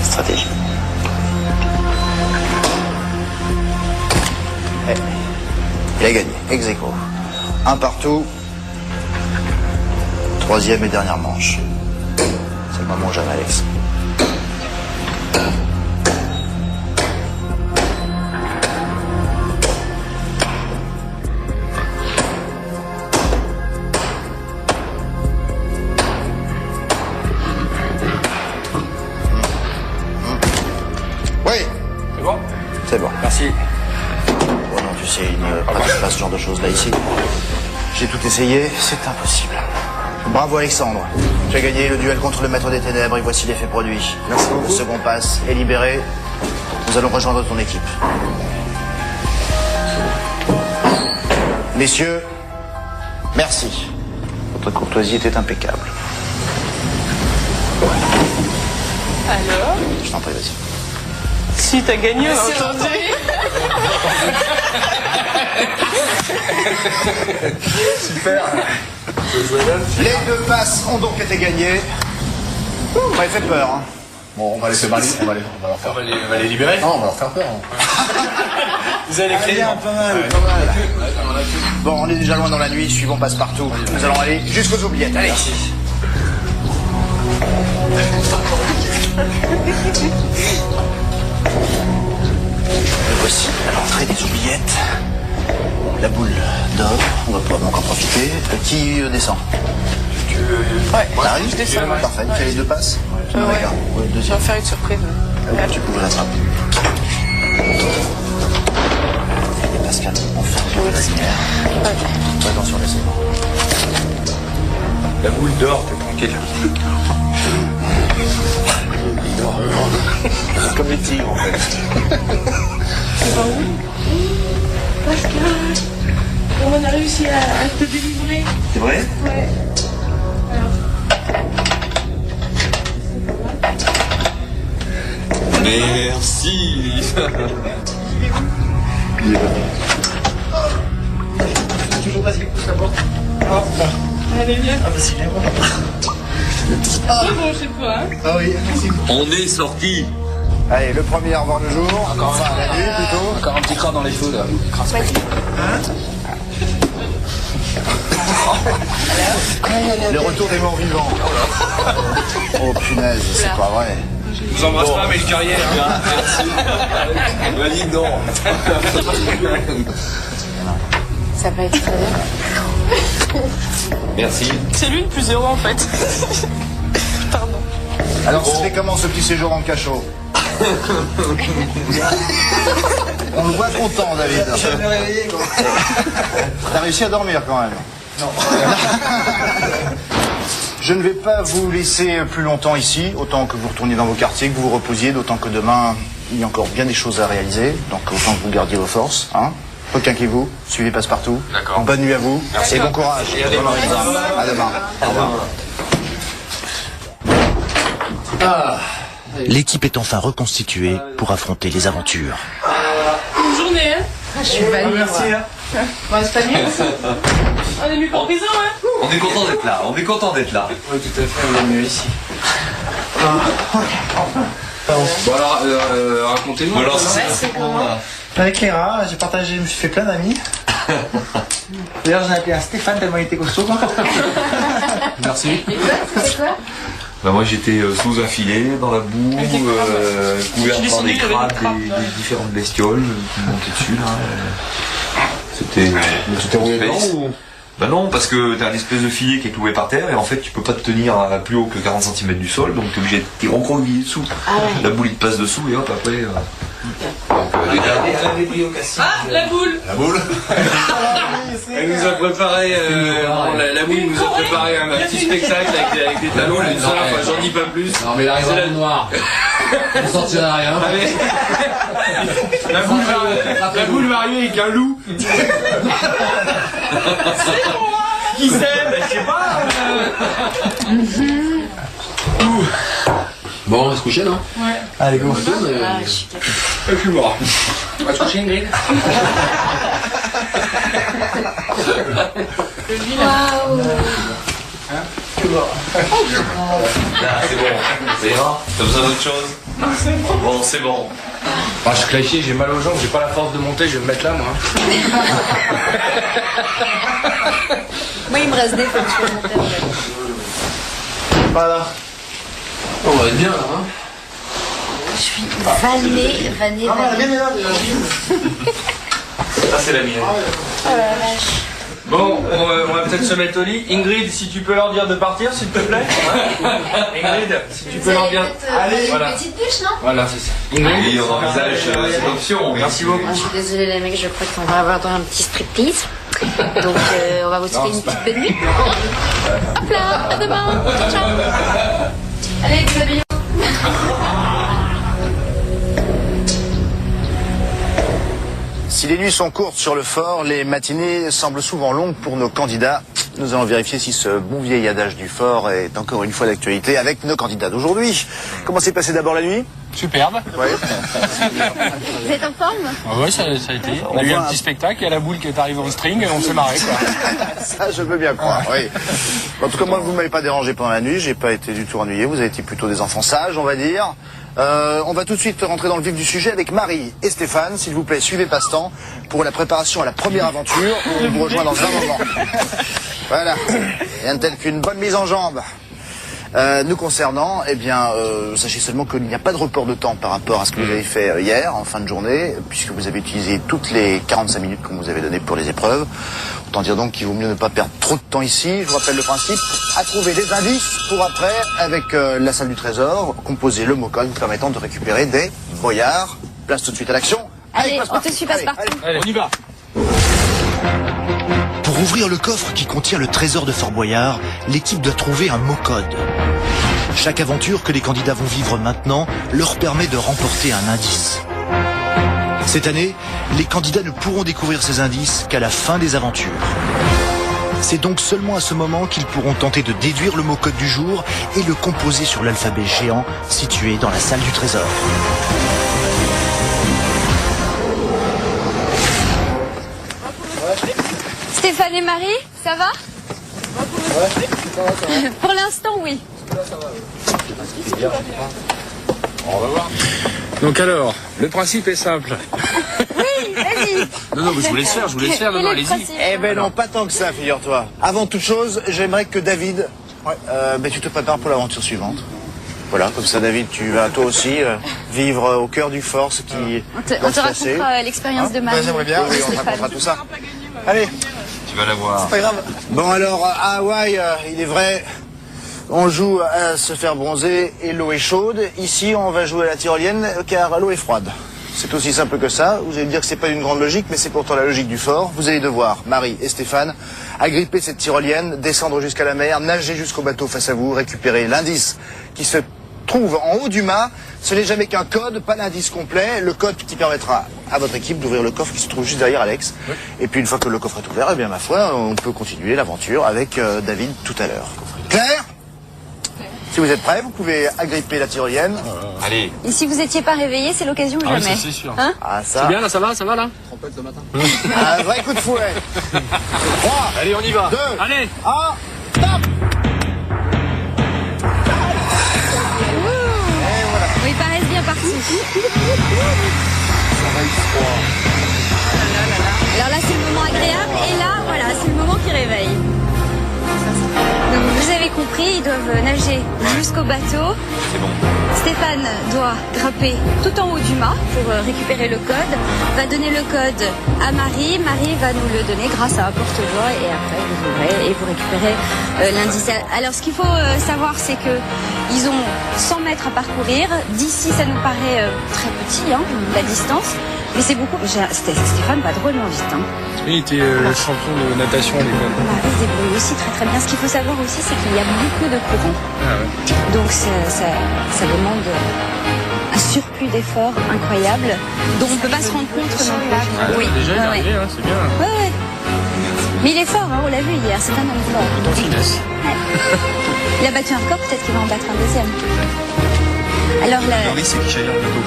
Stratégie. Il a gagné, ex aequo. 1 partout. 3e et dernière manche. C'est le moment où j'aime Alex. Oui. C'est bon? C'est bon. Merci. Bon non, tu sais, il ne pratique pas ce genre de choses là ici. J'ai tout essayé, c'est impossible. Bravo Alexandre. Tu as gagné le duel contre le maître des ténèbres et voici l'effet produit. Merci beaucoup. Le second pass est libéré. Nous allons rejoindre ton équipe. Messieurs, merci. Votre courtoisie était impeccable. Alors? Je t'en prie, vas-y. Si t'as gagné, on a entendu. Super. Les 2 passes ont donc été gagnées. Vous m'avez fait peur. Hein. Bon, on va les faire on va leur faire. On va les libérer. Non, on va leur faire peur. Vous allez les créer. Pas mal. Bon, on est déjà loin dans la nuit, suivons passe-partout. Nous allons aller jusqu'aux oubliettes. Allez. Merci. Et voici à l'entrée des oubliettes. La boule d'or, on va pouvoir encore profiter. Qui descend? Ouais, Marie, je descends. Ouais. Parfait. Tu as les 2 passes? Ouais. D'accord. Ouais, Je vais deuxième. faire une surprise. Tu peux l'attraper. Les Pascal, on ferme la lumière. Fais attention, laissez-moi. La boule d'or, t'es tranquille. C'est comme les tigres en fait. C'est pas où? Pascal, on a réussi à te délivrer. C'est vrai? Ouais. Merci. Toujours pas ce qui pousse la porte. Ah, bon. Allez, viens. Ah, bah, c'est bien. C'est bon chez toi, hein? Ah oui, merci. On est sorti. Allez, le premier à revoir le jour. Enfin, la nuit plutôt. Encore un petit cran dans les feux là. Le retour des morts vivants. Oh punaise, c'est pas vrai. Je vous embrasse pas, mais une carrière. Hein. Merci. Vas-y, non. Ça va être très bien. Merci. C'est lui le plus heureux en fait. Pardon. Alors, c'était comment ce petit séjour en cachot? On le voit content, David. Je vais me réveiller, quoi. T'as réussi à dormir quand même? Non. Je ne vais pas vous laisser plus longtemps ici, autant que vous retourniez dans vos quartiers, que vous vous reposiez, d'autant que demain, il y a encore bien des choses à réaliser, donc autant que vous gardiez vos forces. Hein. Requinquez-vous, suivez Passepartout. D'accord. Bonne nuit à vous, merci. et bon courage. Et à demain. À demain. Au revoir. L'équipe est enfin reconstituée pour affronter les aventures. Bonne journée, hein? Je suis vanille. Merci. Hein. Bon, c'est pas bien. On est mis en prison, hein? On est content d'être là. On est content d'être là. Oui, tout à fait, on est mieux ici. Bon alors, racontez-nous. Alors, Avec Cléra, j'ai partagé, je me suis fait plein d'amis. D'ailleurs, j'en ai appelé un Stéphane tellement il était costaud. Merci. Et toi, c'était quoi? Bah moi j'étais sous un filet, dans la boue, couvert par des crabes, des différentes bestioles qui me montaient dessus là. C'était. Tu t'es roulé dedans ou? Bah non, parce que t'as un espèce de filet qui est cloué par terre et en fait tu peux pas te tenir à plus haut que 40 cm du sol, donc t'es obligé de t'y recroqueviller dessous. Ah ouais. La boule il te passe dessous et hop après. Donc, J'avais pris au casting. Ah, la boule! la boule. Elle nous a préparé, la boule nous a préparé un petit spectacle avec des talons, et tout ça, enfin j'en dis pas plus. Non mais il arrive dans le noir. On sortira rien. La boule mariée avec un loup. Qui c'est? Je sais pas. Bon, on va se coucher, non? Ouais. Allez, go. Je suis mort. On va se coucher, Ingrid? Waouh. Là, c'est bon. C'est bon. T'as besoin d'autre chose? Non, c'est bon. Bon, c'est bon. Ah, je suis claqué, j'ai mal aux jambes, j'ai pas la force de monter, je vais me mettre là, moi. Moi, il me reste des fois, je peux monter en fait. Voilà. On va être bien, là, hein? Je suis vannée. Ça, c'est la mienne. Oh la vache. Bon, on va peut-être se mettre au lit. Ingrid, si tu peux leur dire de partir, s'il te plaît. Ingrid, si tu peux leur dire. Allez, voilà. une petite douche, non? Voilà, c'est ça. Ingrid, Oui, on envisage cette option. Merci beaucoup. Je suis désolée les mecs, je crois qu'on va avoir un petit striptease. Donc on va vous souhaiter une petite bonne nuit. Hop là, à demain. Ciao, ciao. Allez, Xavier. Si les nuits sont courtes sur le fort, les matinées semblent souvent longues pour nos candidats. Nous allons vérifier si ce bon vieil adage du fort est encore une fois d'actualité avec nos candidats d'aujourd'hui. Comment s'est passée d'abord la nuit? Superbe. Ouais. Vous êtes en forme? Ah ouais, ça a été. On a eu un petit spectacle, il y a la boule qui est arrivée en string et on s'est marré, quoi. Ça, je veux bien croire, oui. En tout cas, moi, vous ne m'avez pas dérangé pendant la nuit, j'ai pas été du tout ennuyé, vous avez été plutôt des enfants sages, on va dire. On va tout de suite rentrer dans le vif du sujet avec Marie et Stéphane. S'il vous plaît, suivez Passe-Temps pour la préparation à la première aventure. On vous rejoint dans un moment. Voilà. Rien de tel qu'une bonne mise en jambe. Nous concernant, eh bien, sachez seulement qu'il n'y a pas de report de temps par rapport à ce que vous avez fait hier, en fin de journée, puisque vous avez utilisé toutes les 45 minutes qu'on vous avait données pour les épreuves. Autant dire donc qu'il vaut mieux ne pas perdre trop de temps ici. Je vous rappelle le principe, à trouver des indices pour après, avec la salle du trésor, composer le mot code vous permettant de récupérer des boyards. Place tout de suite à l'action. Allez, on te suit, Passe-Partout. Allez, on y va. Pour ouvrir le coffre qui contient le trésor de Fort Boyard, l'équipe doit trouver un mot code. Chaque aventure que les candidats vont vivre maintenant leur permet de remporter un indice. Cette année, les candidats ne pourront découvrir ces indices qu'à la fin des aventures. C'est donc seulement à ce moment qu'ils pourront tenter de déduire le mot code du jour et le composer sur l'alphabet géant situé dans la salle du trésor. Stéphane et Marie, ça va? Ouais, ça va. Pour l'instant, oui. On va voir. Donc alors, le principe est simple. Oui, vas-y. Non, mais je vous laisse faire, non, allez-y. Eh ben non, pas tant que ça, figure-toi. Avant toute chose, j'aimerais que David, tu te prépares pour l'aventure suivante. Voilà, comme ça, David, tu vas toi aussi vivre au cœur du fort ce qui On te racontera l'expérience de Marie. J'aimerais bien, oui, on racontera tout ça. Allez, Tu vas la voir. c'est pas grave. Bon alors, à Hawaï, il est vrai, on joue à se faire bronzer et l'eau est chaude. Ici, on va jouer à la tyrolienne car l'eau est froide. C'est aussi simple que ça. Vous allez me dire que c'est pas d'une grande logique, mais c'est pourtant la logique du fort. Vous allez devoir, Marie et Stéphane, agripper cette tyrolienne, descendre jusqu'à la mer, nager jusqu'au bateau face à vous, récupérer l'indice qui se trouve en haut du mât. Ce n'est jamais qu'un code, pas l'indice complet. Le code qui permettra à votre équipe d'ouvrir le coffre qui se trouve juste derrière Alex. Oui. Et puis une fois que le coffre est ouvert, eh bien ma foi, on peut continuer l'aventure avec David tout à l'heure. Claire ? Si vous êtes prêts, vous pouvez agripper la tyrolienne. Allez. Et si vous n'étiez pas réveillé, c'est l'occasion ou jamais. Ça, c'est sûr. Hein? Ah, ça. C'est bien, là, ça va là? Trompette ce matin. Un vrai coup de fouet. 3, Allez, on y va. 2, allez. 1, stop. Oui, ils paraissent bien partis. Alors là, c'est le moment agréable. Et là, voilà, c'est le moment qui réveille. Donc, vous avez compris, ils doivent nager jusqu'au bateau. C'est bon. Stéphane doit grimper tout en haut du mât pour récupérer le code, va donner le code à Marie, Marie va nous le donner grâce à un porte-voix et après vous ouvrez et vous récupérez l'indice. Alors ce qu'il faut savoir c'est que ils ont 100 mètres à parcourir, d'ici ça nous paraît très petit la distance. Mais c'est beaucoup. Stéphane va drôlement vite. Hein. Oui, il était champion de natation à l'école. Marie se débrouille aussi très très bien. Ce qu'il faut savoir aussi, c'est qu'il y a beaucoup de courant. Ah ouais. Donc ça demande un surplus d'efforts incroyable dont on ne peut pas se rendre compte non plus. Ah, oui. Déjà, il est arrivé, hein, c'est bien. Ouais. Mais il est fort, hein, on l'a vu hier, c'est un homme fort. Il est en finesse. Ouais. Il a battu un record, peut-être qu'il va en battre un deuxième. Alors Le risque, c'est qu'il chaille bientôt.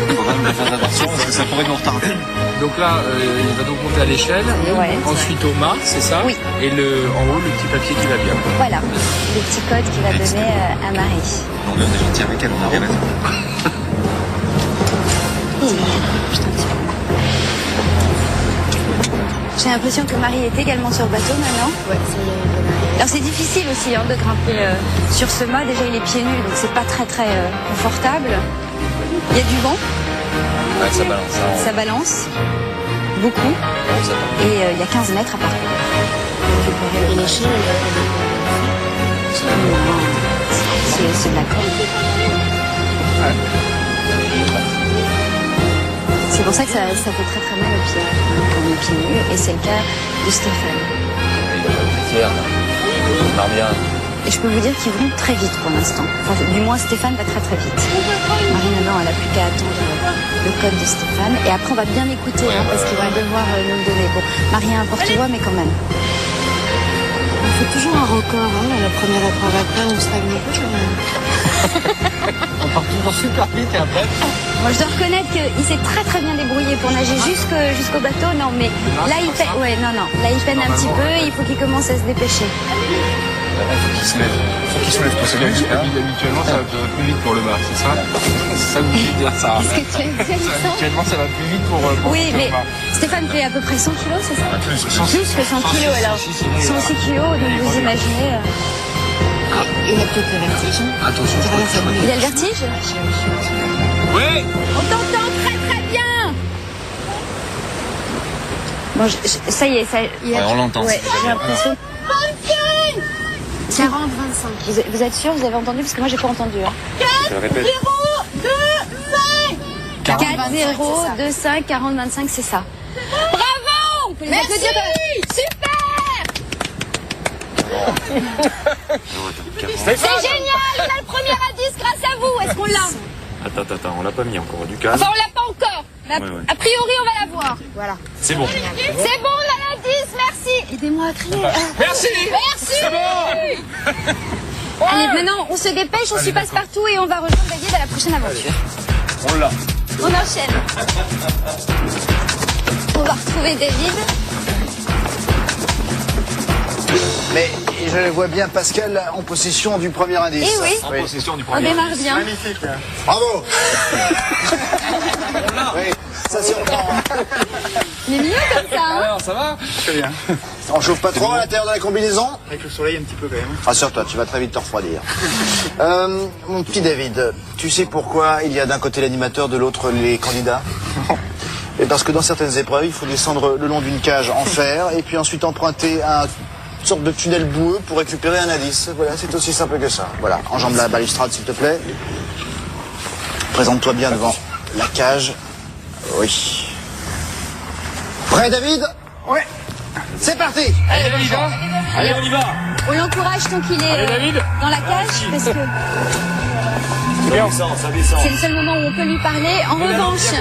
Il faut quand même faire attention parce que ça pourrait nous retarder. Donc là, il va donc monter à l'échelle. Ouais, ensuite au mât, c'est ça? Oui. Et en haut, le petit papier qui va bien. Voilà, le petit code qu'il va donner à Marie. On est gentil avec elle, on n'a rien à faire. J'ai l'impression que Marie est également sur le bateau maintenant. Ouais, ça y est. Alors c'est difficile aussi de grimper sur ce mât. Déjà il est pieds nus, donc c'est pas très très confortable. Il y a du vent. Ouais, ça balance. Ça balance. Beaucoup. Et il y a 15 mètres à parcourir. Et l'échelle, C'est de la corde. C'est pour ça que ça fait très très mal aux pieds quand on est pieds nus. Et c'est le cas de Stéphane. Fier, on marre bien. Et je peux vous dire qu'ils vont très vite pour l'instant. Enfin, du moins, Stéphane va très très vite. Marie, maintenant, elle n'a plus qu'à attendre le code de Stéphane. Et après, on va bien écouter, parce qu'il va devoir nous le donner. Bon, Marie a un porte-voix, mais quand même. on fait toujours un record. Hein. La première épreuve après, on stagne un peu. On part toujours super vite et après. Moi, je dois reconnaître qu'il s'est très très bien débrouillé pour nager jusqu'au bateau. Non, mais là, il peine. Ouais, non. Là, il peine un petit peu. Il faut qu'il commence à se dépêcher. Faut qu'il se lève. Faut qu'il se lève pour se lever. Habituellement, ça va plus vite pour le mât, c'est ça? C'est ça que vous voulez dire, ça. Qu'est-ce que tu as dit, Alexandre? Habituellement, ça va plus vite pour Oui, le mais mât. Stéphane fait à peu près 100 kilos, c'est ça? Plus que 100 kilos, alors. 106 kilos, donc vous imaginez. Il a peut-être le vertige. Attention. Il a le vertige? Oui. On t'entend très très bien. Bon, ça y est, ça. on l'entend. Ouais, j'ai l'impression. 40, 25. Vous êtes sûr? Vous avez entendu? Parce que moi, j'ai pas entendu. Hein. Je le répète. 4, 0, 2, 5, 40, 25, c'est ça. Bravo! On peut les applaudir. Super! C'est génial! On a le premier indice grâce à vous. Est-ce qu'on l'a? Attends, on l'a pas mis encore, du calme. Enfin, on l'a pas encore. Mais a priori, on va l'avoir. Voilà. C'est bon. C'est bon, on a l'indice. Merci. Aidez-moi à crier. Merci. Merci. C'est bon. Allez, maintenant, on se dépêche, on suit passe-partout et on va rejoindre David à la prochaine aventure. On l'a. On enchaîne. On va retrouver David. Mais je vois bien Pascal en possession du premier indice. Eh oui. En possession du On premier. démarre bien. Magnifique. Bravo. Oui, ça surprend. Il est mieux comme ça. Hein. Alors, ça va? Très bien. On chauffe pas trop à l'intérieur de la combinaison? Avec le soleil un petit peu quand même. Rassure-toi, tu vas très vite te refroidir. Mon petit David, tu sais pourquoi il y a d'un côté l'animateur, de l'autre les candidats? Et parce que dans certaines épreuves, il faut descendre le long d'une cage en fer et puis ensuite emprunter une sorte de tunnel boueux pour récupérer un indice. Voilà, c'est aussi simple que ça. Voilà, enjambe la balustrade s'il te plaît. Présente-toi bien devant la cage. Oui. Prêt David? Oui. C'est parti. Allez, David, hein. Allez, on y va. On l'encourage tant qu'il est dans la cage parce que c'est le seul moment où on peut lui parler. En revanche,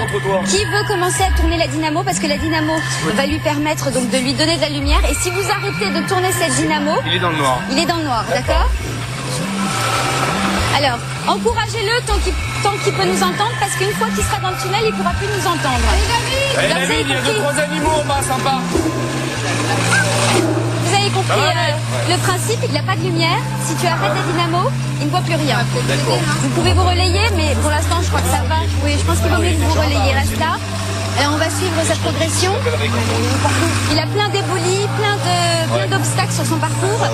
qui veut commencer à tourner la dynamo parce que la dynamo va lui permettre donc de lui donner de la lumière et si vous arrêtez de tourner cette dynamo, Il est dans le noir. il est dans le noir, d'accord? Alors, encouragez-le tant qu'il peut nous entendre parce qu'une fois qu'il sera dans le tunnel, il ne pourra plus nous entendre. Allez, David, il y a 2-3 animaux en bas, sympa. Vous avez compris le principe, il n'a pas de lumière. Si tu arrêtes la dynamo, il ne voit plus rien. Vous pouvez vous relayer, mais pour l'instant, je crois que ça va. Oui, je pense qu'il vaut mieux que vous relayer. Reste là. Alors, on va suivre sa progression. Il a plein d'éboulis, plein d'obstacles sur son parcours.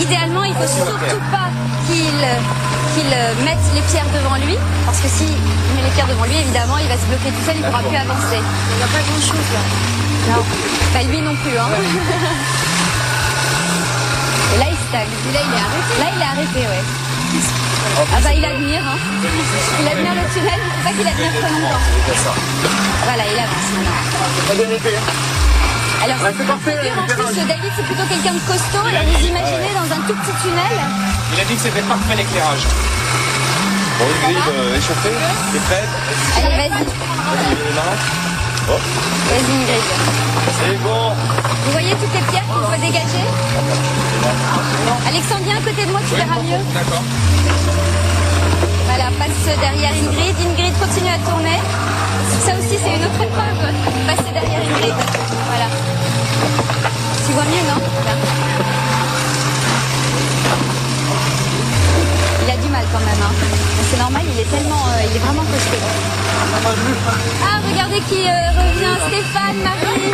Idéalement, il ne faut surtout pas qu'il mette les pierres devant lui. Parce que s'il met les pierres devant lui, évidemment, il va se bloquer tout seul, il ne pourra plus avancer. Il n'y a pas grand-chose là. Non. Bah, lui non plus. Hein. Et là, il stagne. Et là, il est arrêté. Là, il est arrêté, ouais. Ah bah il admire, hein. Il admire le tunnel, mais c'est pas qu'il admire trop longtemps. Voilà, il avance maintenant. Alors c'est dur, en plus David c'est plutôt quelqu'un de costaud, et vous imaginez dans un tout petit tunnel. Il a dit que c'était parfait l'éclairage. Bon, une grille échauffée, t'es prête? Allez, vas-y. Vas-y Ingrid. C'est bon. Vous voyez toutes les pierres qu'il faut dégager? Alexandre, viens à côté de moi, tu verras mieux. D'accord. Voilà, passe derrière Ingrid. Ingrid continue à tourner. Ça aussi, c'est une autre épreuve. Passer derrière Ingrid. Voilà. Tu vois mieux, non? Là. Il a du mal quand même. Hein. C'est normal, il est vraiment costaud. Ah, regardez qui revient. Stéphane, Marie.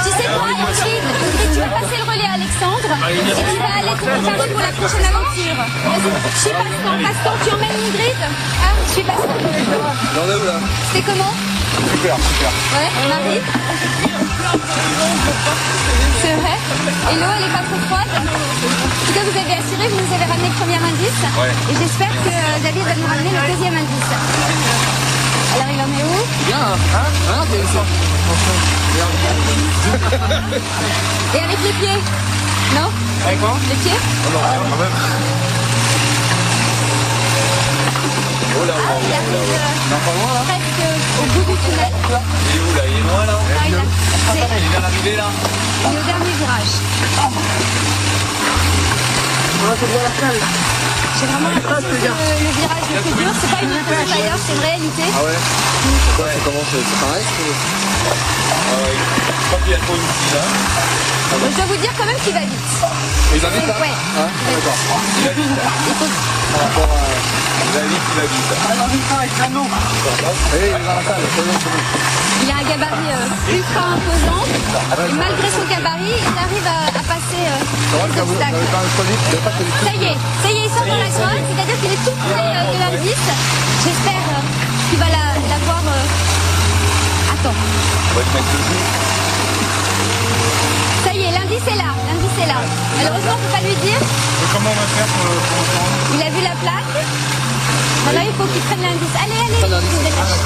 Tu sais quoi, Ingrid, tu vas passer le relais à Alexandre et tu vas aller te préparer pour la prochaine aventure. Vas-y, je suis Pastan, tu emmènes Ingrid? Ah, je suis Pastan. J'en ai où là? C'était comment? Super, super. Ouais, Marie? C'est vrai? Et l'eau, elle est pas trop froide? En tout cas, vous avez assuré, vous nous avez ramené le premier indice. Ouais. Et j'espère que David va nous ramener le deuxième indice. Alors, il en est où? Bien, hein? Et avec les pieds? Non? Avec quoi? Les pieds? Oh non, quand même. Oh là, oh là, Presque au bout du tunnel. Il est où là? Il est loin là? Ah, il Il vient d'arriver là. est au dernier virage. J'ai vraiment l'impression que le virage le plus dur, c'est pas une impression d'ailleurs, c'est une réalité. Ah ouais? Comment c'est pareil? Ah ouais. Je crois qu'il y a trop d'outils là. Je dois vous dire quand même qu'il va vite. Il va vite là? Ouais. Hein? D'accord. Il va vite. Il faut... Par rapport à... Il va vite, il va vite. Il a un gabarit ultra imposant et malgré son gabarit, il arrive à passer les obstacles. Ça y est, il sort dans la grotte, c'est-à-dire qu'il est tout près de l'indice. J'espère qu'il va la voir. Attends. On va te mettre le jour. Ça y est, l'indice est là, Malheureusement, on ne peut pas lui dire. Comment on va faire pour entendre? Il a vu la plaque. Maintenant, il faut qu'il prenne l'indice. Allez, il se dépêche.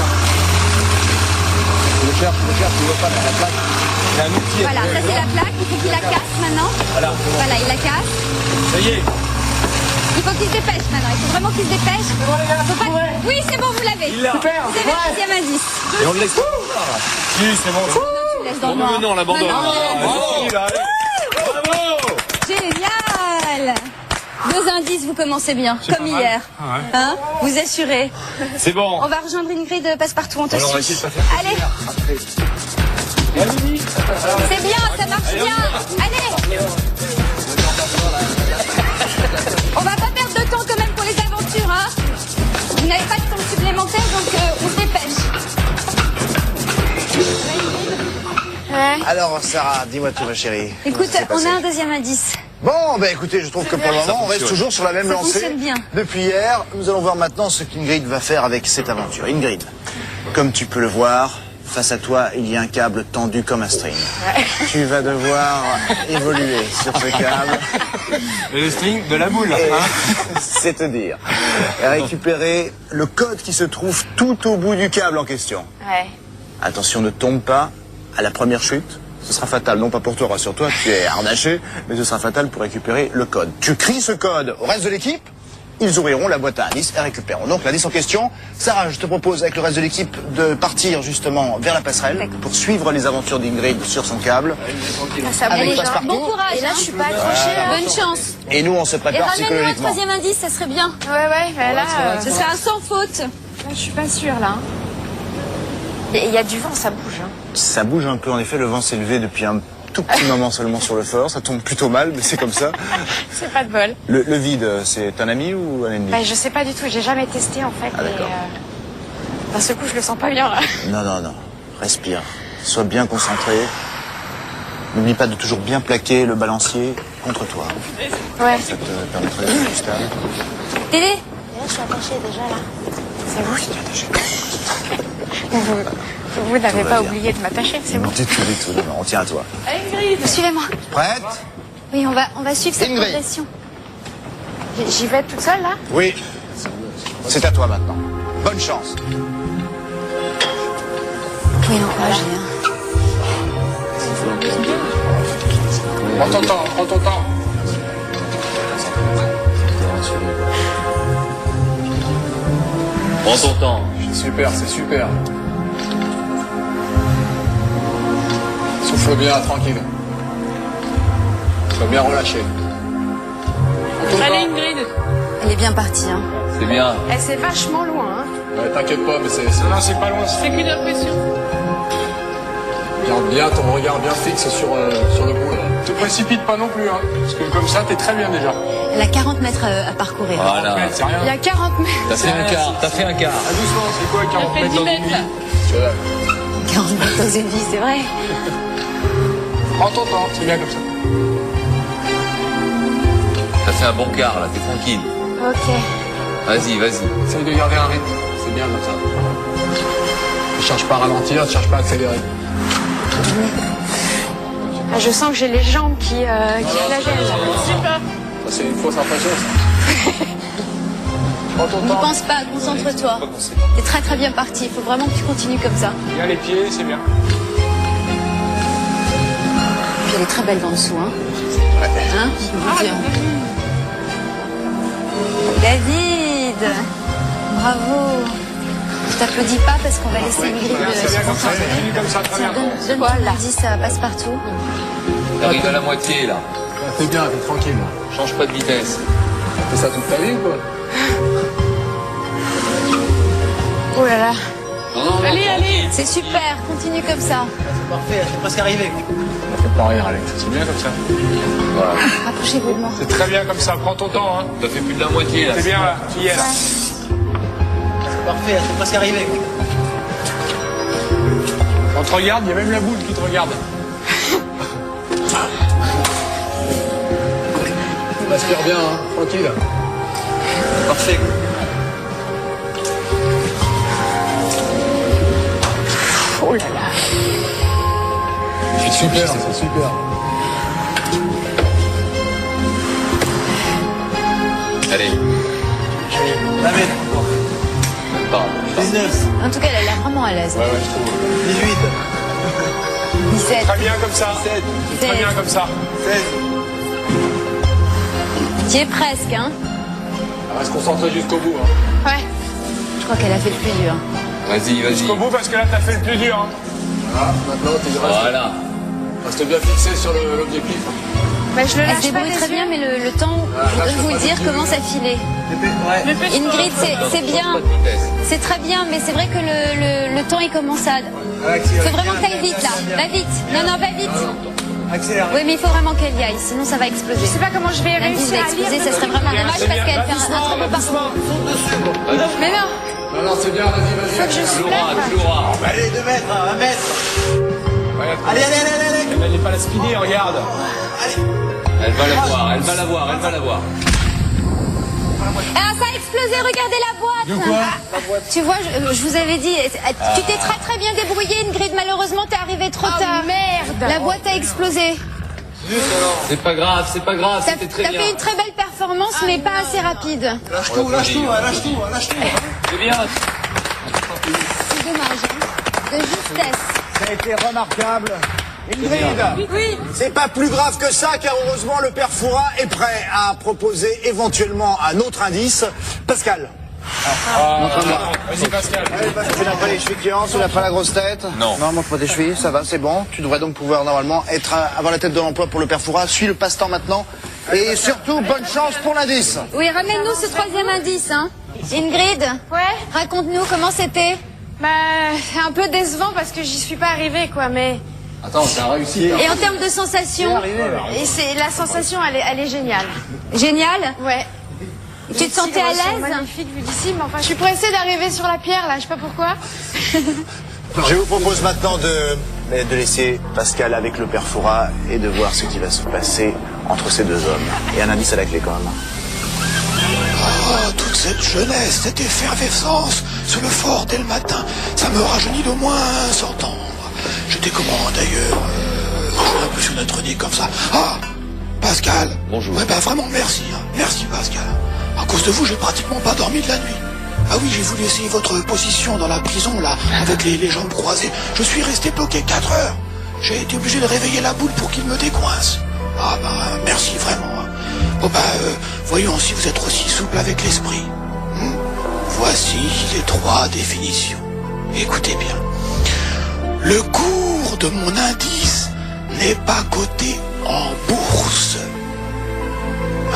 Je le cherche, tu veux pas mettre la plaque. Il y a un outil. Voilà, ça c'est la plaque, il faut qu'il la casse maintenant. Voilà, il la casse. Ça y est. Il faut qu'il se dépêche maintenant, il faut vraiment qu'il se dépêche. Faut pas... Oui, c'est bon, vous l'avez. Vous avez le deuxième indice. Et on le laisse pas. Si, c'est bon. Tu le laisses dans le noir. Non, on l'abandonne. Non, Bravo. Génial. 2 indices, vous commencez bien, comme hier. Ah ouais. Hein, vous assurez. C'est bon. On va rejoindre Ingrid Passepartout, on te Alors, on va suit. essayer de passer. Allez. C'est bien, ça marche bien. Allez. On va pas perdre de temps quand même pour les aventures, hein. Vous n'avez pas de temps supplémentaire, donc on se dépêche. Ouais. Alors Sarah, dis-moi tout ma chérie. Écoute, on a un deuxième indice. Bon, ben écoutez, je trouve que pour le moment, on reste toujours sur la même Ça lancée. fonctionne bien. Depuis hier, nous allons voir maintenant ce qu'Ingrid va faire avec cette aventure. Ingrid, comme tu peux le voir, face à toi, il y a un câble tendu comme un string. Tu vas devoir évoluer sur ce câble. Le string de la boule, hein. C'est te dire. Et récupérer le code qui se trouve tout au bout du câble en question. Ouais. Attention, ne tombe pas à la première chute. Ce sera fatal, non pas pour toi, rassure-toi, tu es harnaché, mais ce sera fatal pour récupérer le code. Tu cries ce code au reste de l'équipe, ils ouvriront la boîte à indices et récupéreront donc l'indice en question. Sarah, je te propose avec le reste de l'équipe de partir justement vers la passerelle pour suivre les aventures d'Ingrid sur son câble. Ça Avec bouge. Passepartout. Bon courage. Et là, je suis pas accrochée. Bonne chance. Et nous, on se Et prépare ramène-nous un psychologiquement. troisième indice, ça serait bien. Ouais, bah là, Ce serait un sans faute. je suis pas sûre là. Il y a du vent, ça bouge. Hein. Ça bouge un peu, en effet, le vent s'est levé depuis un tout petit moment seulement sur le fort, ça tombe plutôt mal, mais c'est comme ça. C'est pas de bol. Le vide, c'est un ami ou un ennemi? Bah, je sais pas du tout, j'ai jamais testé en fait. Ah, d'accord. D'un seul coup, je le sens pas bien là. Non, respire, sois bien concentré. N'oublie pas de toujours bien plaquer le balancier contre toi. Ouais. Ça te permettrait d'être plus stable. Tédé. Là, je suis attachée déjà là. C'est vous? Je suis attaché. Vous n'avez va pas bien. oublié de m'attacher, c'est bon. Du tout, non, on tient à toi. Suivez-moi. Prête? Oui, on va suivre cette Ingrid. progression. J'y vais toute seule là? Oui. C'est à toi maintenant. Bonne chance. Oui, l'encourager. Prends ton temps, prends ton temps. Prends ton temps. Super, c'est super. Souffle bien, tranquille. Sois bien relâché. Allez, Ingrid. Elle est bien partie, hein. C'est bien. Elle c'est vachement loin, hein. Ouais, t'inquiète pas, mais c'est... Non, c'est pas loin. C'est qu'une impression. Garde bien ton regard bien fixe sur le bout, là. Te précipite pas non plus, hein. Parce que comme ça, t'es très bien déjà. Elle a 40 mètres à parcourir. Voilà. C'est rien. Il y a 40 mètres. T'as fait un quart. T'as fait un quart. Ah, doucement, c'est quoi 40 fait mètres 10 dans une mètres, vie là. 40 mètres dans une vie, c'est vrai. Prends ton temps, c'est bien comme ça. T'as fait un bon quart là, t'es tranquille. Ok. Vas-y, vas-y. Essaye de garder un rythme, c'est bien comme ça. Ne cherche pas à ralentir, ne cherche pas à accélérer. Ah, je sens que j'ai les jambes qui flagellent. Super. Ça, c'est une fausse impression, ça. Prends ton N'y temps. pense pas, concentre-toi. T'es très très bien parti, il faut vraiment que tu continues comme ça. Bien les pieds, c'est bien. Puis elle est très belle dans le dessous, hein. Hein, je peux vous dire. David, bravo. Je t'applaudis pas parce qu'on va laisser Ingrid C'est se bien comme ça, concentrer. continue comme ça, très bien. Donne-toi le 10, ça passe partout. T'arrives à la moitié là. T'es bien, t'es tranquille. Change pas de vitesse. T'as fait ça toute ta vie ou quoi? Oh là là. Allez, allez. C'est super, continue comme ça. Parfait, c'est presque arrivé. Ça fait pas rire, Alex. C'est bien comme ça. Voilà. Rapprochez-vous de moi. C'est très bien comme ça, prends ton temps, hein. T'as fait plus de la moitié là. C'est bien là, tu y es là. Parfait, c'est presque arrivé. On te regarde, il y a même la boule qui te regarde. Respire bien, hein, tranquille. Parfait. Oh là là. C'est super, c'est super. Allez. La mettre. Même pas. 19. En tout cas, elle a l'air vraiment à l'aise. Ouais, ouais, je trouve. 18. 17. Très bien comme ça. C'est très bien comme ça. 16. Tu y es presque, hein. On va se concentrer jusqu'au bout, hein. Ouais. Je crois qu'elle a fait le plus dur. Vas-y, vas-y. Jusqu'au bout parce que là, t'as fait le plus dur, hein. Voilà, maintenant, t'es Voilà. reste bien fixé sur l'objectif. Bah, je le Elle lâche se pas débrouille des très yeux. bien, mais le temps, je voudrais vous le dire, commence à filer. Ouais. Ingrid, c'est bien. Pas de vitesse. C'est très bien, mais c'est vrai que le temps, il commence à... Faut vraiment que t'ailles vite, là. Va vite. Non, non, va vite. Accélère. Oui, mais il faut vraiment qu'elle y aille, sinon ça va exploser. Je sais pas comment je vais La vie réussir va à lire. exploser, ça serait vraiment dommage parce qu'elle fait un très beau parcours. Mais non, Non, non, c'est bien, vas-y. faut que je Tu l'auras, soulève. tu l'auras. Allez, 2 mètres, 1 mètre. Ouais, Allez, allez, allez, allez. elle n'est pas la speeder, regarde. Elle va la voir, elle va la voir, elle va la voir. ah, ça a explosé, regardez la boîte. Tu vois, je vous avais dit, tu t'es très très bien débrouillé, Ingrid, malheureusement t'es arrivée trop tard. Merde. La boîte a explosé. C'est pas grave, c'était très T'as bien. fait une très belle performance, mais pas assez rapide. Lâche tout, lâche tout, lâche tout, lâche tout. C'est bien. C'est dommage, hein. De justesse. Ça a été remarquable. Ingrid, Oui. c'est pas plus grave que ça, car heureusement le père Fouras est prêt à proposer éventuellement un autre indice. Pascal. Vas-y, Pascal. Tu n'as pas les chevilles qui hantent, tu n'as pas la grosse tête. Non. Non, montre pas tes chevilles, ça va, c'est bon. Tu devrais donc pouvoir normalement avoir la tête de l'emploi pour le père Fouras. Suis le passe-temps maintenant. Et surtout, bonne chance pour l'indice. Oui, ramène-nous ce troisième indice, hein. Ingrid, Ouais. raconte-nous comment c'était. Bah, c'est un peu décevant parce que j'y suis pas arrivée, quoi, mais... Attends, t'as réussi. Et en termes de sensations, Et c'est la sensation, elle est géniale. génial. Ouais. Tu te sentais à l'aise? Magnifique vu d'ici, mais enfin, je suis pressée d'arriver sur la pierre, là, je sais pas pourquoi. Je vous propose maintenant de laisser Pascal avec le père Fouras et de voir ce qui va se passer entre ces deux hommes. Et un indice à la clé quand même. Oh, toute cette jeunesse, cette effervescence sur le fort dès le matin, ça me rajeunit d'au moins 100 ans. J'étais comment d'ailleurs j'ai un peu sur notre nez comme ça. Ah, Pascal. Bonjour. Ouais, bah vraiment merci. Hein. Merci Pascal. Ah À cause de vous, j'ai pratiquement pas dormi de la nuit. Ah oui, j'ai voulu essayer votre position dans la prison, là, avec les jambes croisées. Je suis resté bloqué 4 heures. J'ai été obligé de réveiller la boule pour qu'il me décoince. Ah bah, merci vraiment. Bon bah, voyons si vous êtes aussi souple avec l'esprit. Voici les 3 définitions. Écoutez bien. Le cours de mon indice n'est pas coté en bourse.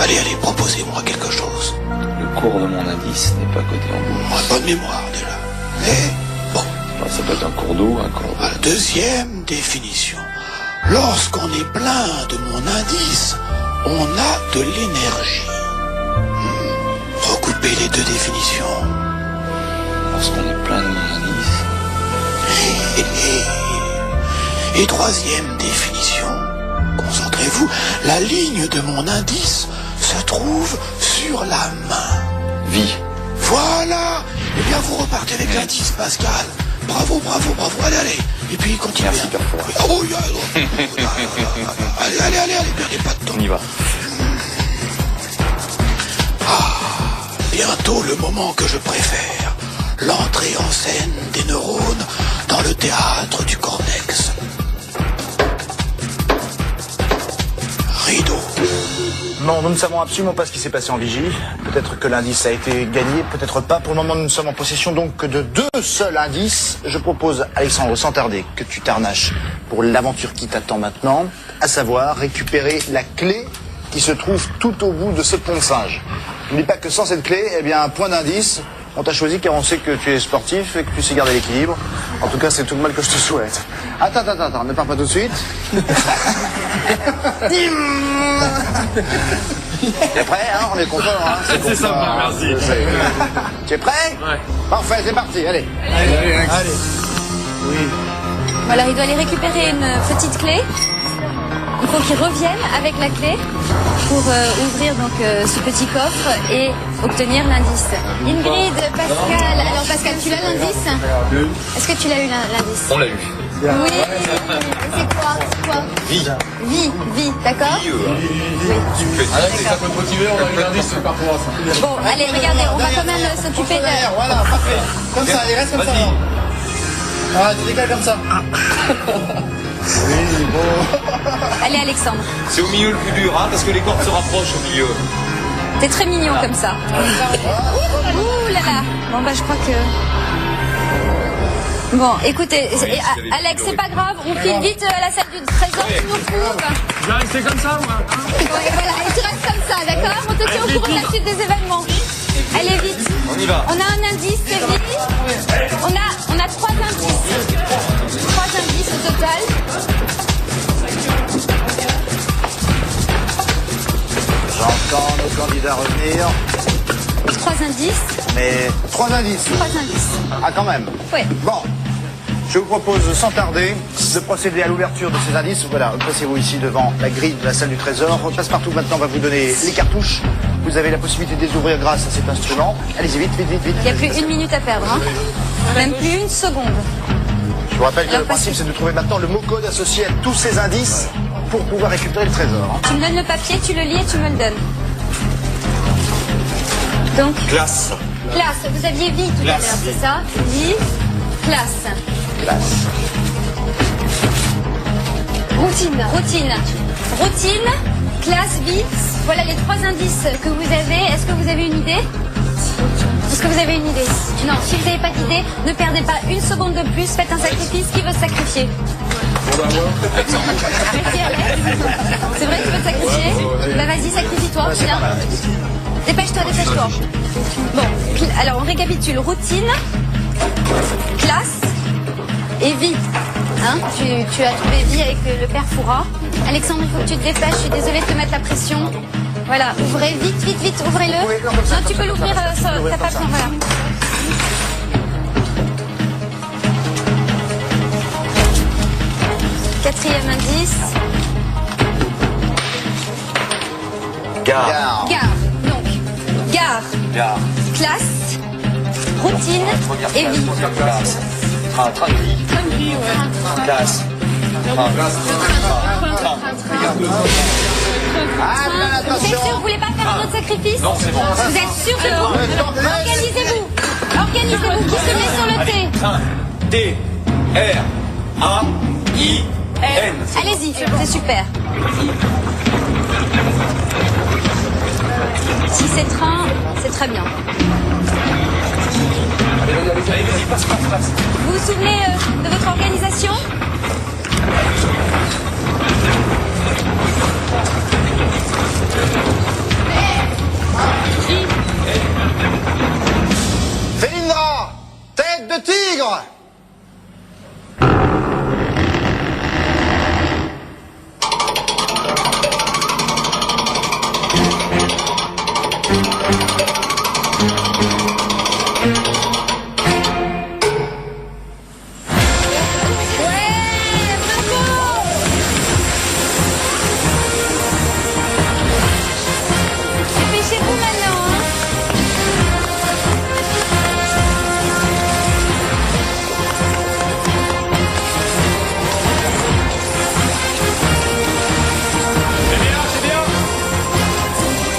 Allez, proposez-moi quelque chose. Le cours de mon indice n'est pas coté en bourse. On n'a pas de mémoire déjà. Mais bon. Alors, ça peut être un cours d'eau, un cours d'eau. Deuxième définition. Lorsqu'on est plein de mon indice, on a de l'énergie. Recoupez les 2 définitions. Lorsqu'on est plein de mon indice. Et troisième définition. Concentrez-vous, la ligne de mon indice se trouve sur la main. Vie. Voilà. Eh bien, vous repartez avec l'indice, Pascal. Bravo. Allez. Et puis, continuez. Merci, Père Fouras. Oh, allez, perdez pas de temps. On y va. Bientôt le moment que je préfère. L'entrée en scène des neurones dans le théâtre du Cornex. Rideau. Non, nous ne savons absolument pas ce qui s'est passé en vigie. Peut-être que l'indice a été gagné, peut-être pas. Pour le moment, nous ne sommes en possession donc que de 2 seuls indices. Je propose, Alexandre, sans tarder, que tu t'harnaches pour l'aventure qui t'attend maintenant, à savoir récupérer la clé qui se trouve tout au bout de ce pont de singe. N'oublie pas que sans cette clé, eh bien, un point d'indice, on t'a choisi car on sait que tu es sportif et que tu sais garder l'équilibre. En tout cas, c'est tout le mal que je te souhaite. Attends, ne pars pas tout de suite. T'es prêt, hein? On est content, hein? C'est sympa, merci. Tu es prêt? Ouais. Parfait, c'est parti, allez. Allez. Oui. Voilà, il doit aller récupérer une petite clé. Il faut qu'il revienne avec la clé pour ouvrir donc ce petit coffre et obtenir l'indice. Ingrid, Pascal. Alors Pascal, tu l'as l'indice? Est-ce que tu l'as eu l'indice? On l'a eu. Oui. C'est quoi? Vie, d'accord? Ça peut te motiver, on a eu l'indice, c'est pas pour ça. Bon, allez, regardez, on va quand même s'occuper de... Voilà, parfait. Comme ça, allez, reste comme ça. Ah, tu décales comme ça. Oui, bon. Allez, Alexandre. C'est au milieu le plus dur, hein, parce que les cordes se rapprochent au milieu. T'es très mignon comme ça. Ouh là là. Bon, bah, je crois que... Bon, écoutez, Alex, c'est pas grave, on file vite à la salle du trésor, tu nous retrouves. Je vais rester comme ça, moi. Ouais, voilà, et tu restes comme ça, d'accord? On te tient au courant de la suite des événements. Allez, vite. On y va. On a un indice, c'est vite. On a 3 indices. 3 indices au total. J'entends nos candidats revenir. 3 indices. Mais 3 indices. 3 indices. Ah, quand même. Oui. Bon. Je vous propose sans tarder de procéder à l'ouverture de ces indices. Voilà, placez-vous ici devant la grille de la salle du trésor. Passepartout maintenant va vous donner les cartouches. Vous avez la possibilité de les ouvrir grâce à cet instrument. Allez-y, vite. Il n'y a plus 1 minute à perdre. Hein. Même plus 1 seconde. Je vous rappelle que le principe, c'est de trouver maintenant le mot-code associé à tous ces indices pour pouvoir récupérer le trésor. Tu me donnes le papier, tu le lis et tu me le donnes. Donc, Classe. vous aviez vie tout à l'heure, c'est ça? Vie, classe. Routine, classe, vie. Voilà les 3 indices que vous avez. Est-ce que vous avez une idée? Non, si vous n'avez pas d'idée, ne perdez pas 1 seconde de plus. Faites un sacrifice. Qui veut se sacrifier? Merci, Alex. C'est vrai que tu veux te sacrifier? Bah vas-y, sacrifie-toi. Viens. Dépêche-toi. Bon, alors on récapitule. Routine, classe et vie. Hein, tu as trouvé vie avec le père Fouras. Alexandre, il faut que tu te dépêches. Je suis désolée de te mettre la pression. Voilà, ouvrez vite, ouvrez-le. Non, tu peux l'ouvrir, t'as pas besoin, voilà. Quatrième indice. Gare. Donc, gare. Classe, routine et vie. Train de vie. Classe. Vous êtes sûr, vous voulez pas faire un autre sacrifice? Non, c'est bon. Vous êtes sûr de vous? Organisez-vous. Organisez-vous. Qui se met sur le T? T-R-A-I-N. Allez-y, c'est super. Si c'est train, c'est très bien. Allez, vas-y, passe. Vous vous souvenez de votre organisation? Félindra, tête de tigre. Dépêchez-vous maintenant, hein.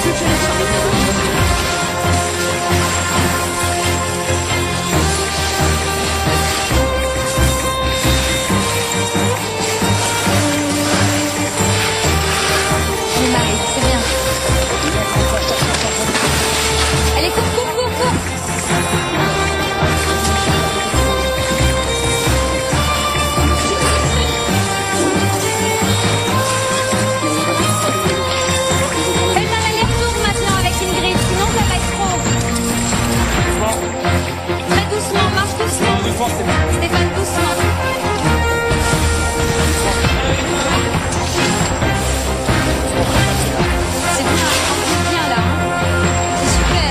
C'est bien. Je m'arrête, c'est bien. Allez, cours. Faites un aller-retour maintenant avec Ingrid, sinon ça va être trop. Très doucement, marche doucement. Stéphane, doucement. C'est bien, on bien là. Hein. C'est super.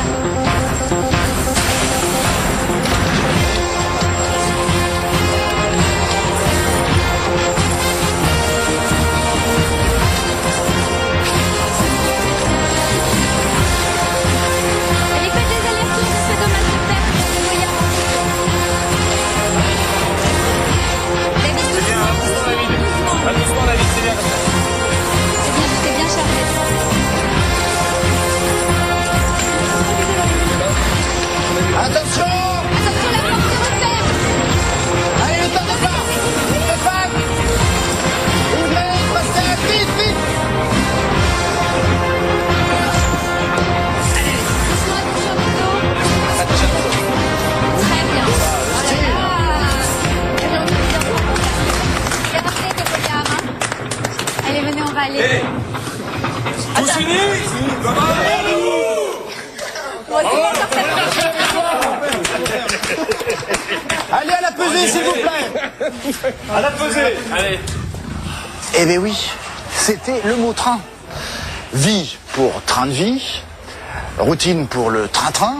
Allez, faites des allers-retours, c'est dommage de perdre ce moyen. David, doucement. Doucement, David, c'est bien comme ça. C'est bien, Charlotte. Attention. Attention, la porte se referme. Allez, le temps de part. Stéphane. Ouvrez, Pascal, vite. Très bien. Allez, venez, on va aller. Tous unis. Allez à la pesée, s'il vous plaît. À la pesée. Allez. Eh bien oui, c'était le mot train. Vie pour train de vie, routine pour le train-train,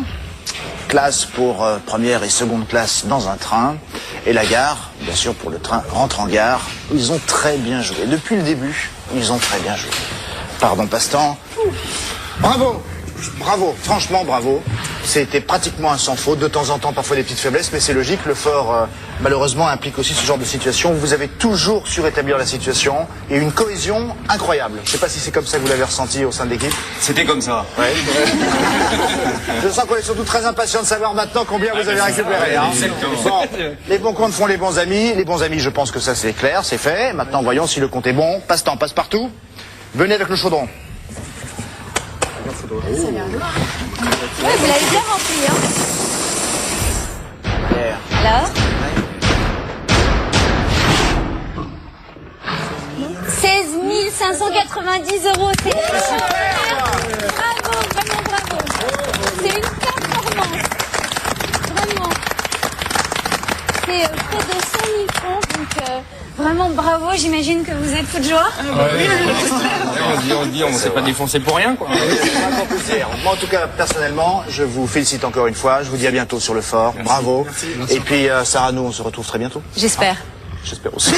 classe pour première et seconde classe dans un train, et la gare, bien sûr, pour le train rentre en gare. Ils ont très bien joué. Depuis le début, ils ont très bien joué. Pardon, passe-temps. Bravo, bravo, franchement bravo. C'était pratiquement un sans faute, de temps en temps parfois des petites faiblesses, mais c'est logique, le fort malheureusement implique aussi ce genre de situation. Vous avez toujours su rétablir la situation et une cohésion incroyable. Je ne sais pas si c'est comme ça que vous l'avez ressenti au sein de l'équipe. C'était comme ça. Ouais. Je sens qu'on est surtout très impatient de savoir maintenant combien vous avez récupéré. Hein. Bon, les bons comptes font les bons amis. Les bons amis, je pense que ça c'est clair, c'est fait. Maintenant voyons si le compte est bon. Passe-temps, passe partout. Venez avec le chaudron. Ouais, vous l'avez bien rempli, hein. Alors 16 590 €, c'est bravo, vraiment bravo. C'est une performance. Vraiment. C'est près de 100 000 francs, donc vraiment bravo, j'imagine que vous êtes toute joie. On s'est pas défoncé pour rien, quoi. Moi, en tout cas, personnellement, je vous félicite encore une fois. Je vous dis à bientôt sur le fort. Merci. Bravo. Merci. Et puis, Sarah, nous, on se retrouve très bientôt. J'espère. J'espère aussi.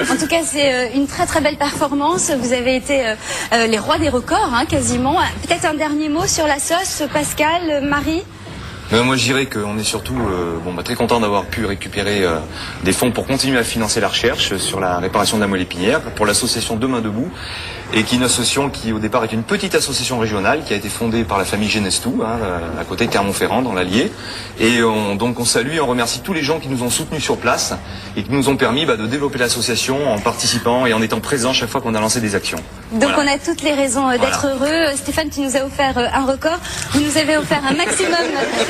En tout cas, c'est une très très belle performance. Vous avez été les rois des records, hein, quasiment. Peut-être un dernier mot sur la sauce, Pascal, Marie. Moi je dirais qu'on est surtout très content d'avoir pu récupérer des fonds pour continuer à financer la recherche sur la réparation de la moelle épinière pour l'association Demain Debout, et qui est une association qui au départ est une petite association régionale qui a été fondée par la famille Genestou, à côté de Clermont-Ferrand dans l'Allier. Et on salue et on remercie tous les gens qui nous ont soutenus sur place et qui nous ont permis de développer l'association en participant et en étant présents chaque fois qu'on a lancé des actions. Donc on a toutes les raisons d'être heureux. Stéphane, tu nous as offert un record. Vous nous avez offert un maximum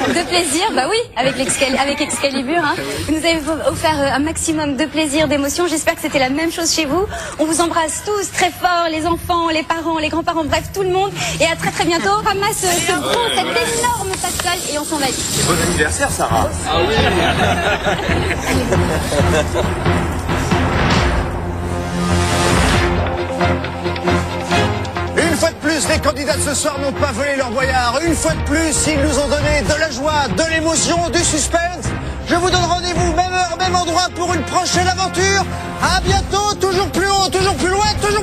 de plaisir. Bah oui, avec Excalibur. Vous nous avez offert un maximum de plaisir, d'émotion. J'espère que c'était la même chose chez vous. On vous embrasse tous très fort, les enfants, les parents, les grands-parents, bref, tout le monde. Et à très très bientôt. Ramasse cette énorme pastel et on s'en va. Bon anniversaire, Sarah. Ah oui. Une fois de plus, les candidats de ce soir n'ont pas volé leur boyard. Une fois de plus, ils nous ont donné de la joie, de l'émotion, du suspense. Je vous donne rendez-vous, même heure, même endroit pour une prochaine aventure. À bientôt, toujours plus haut, toujours plus loin, toujours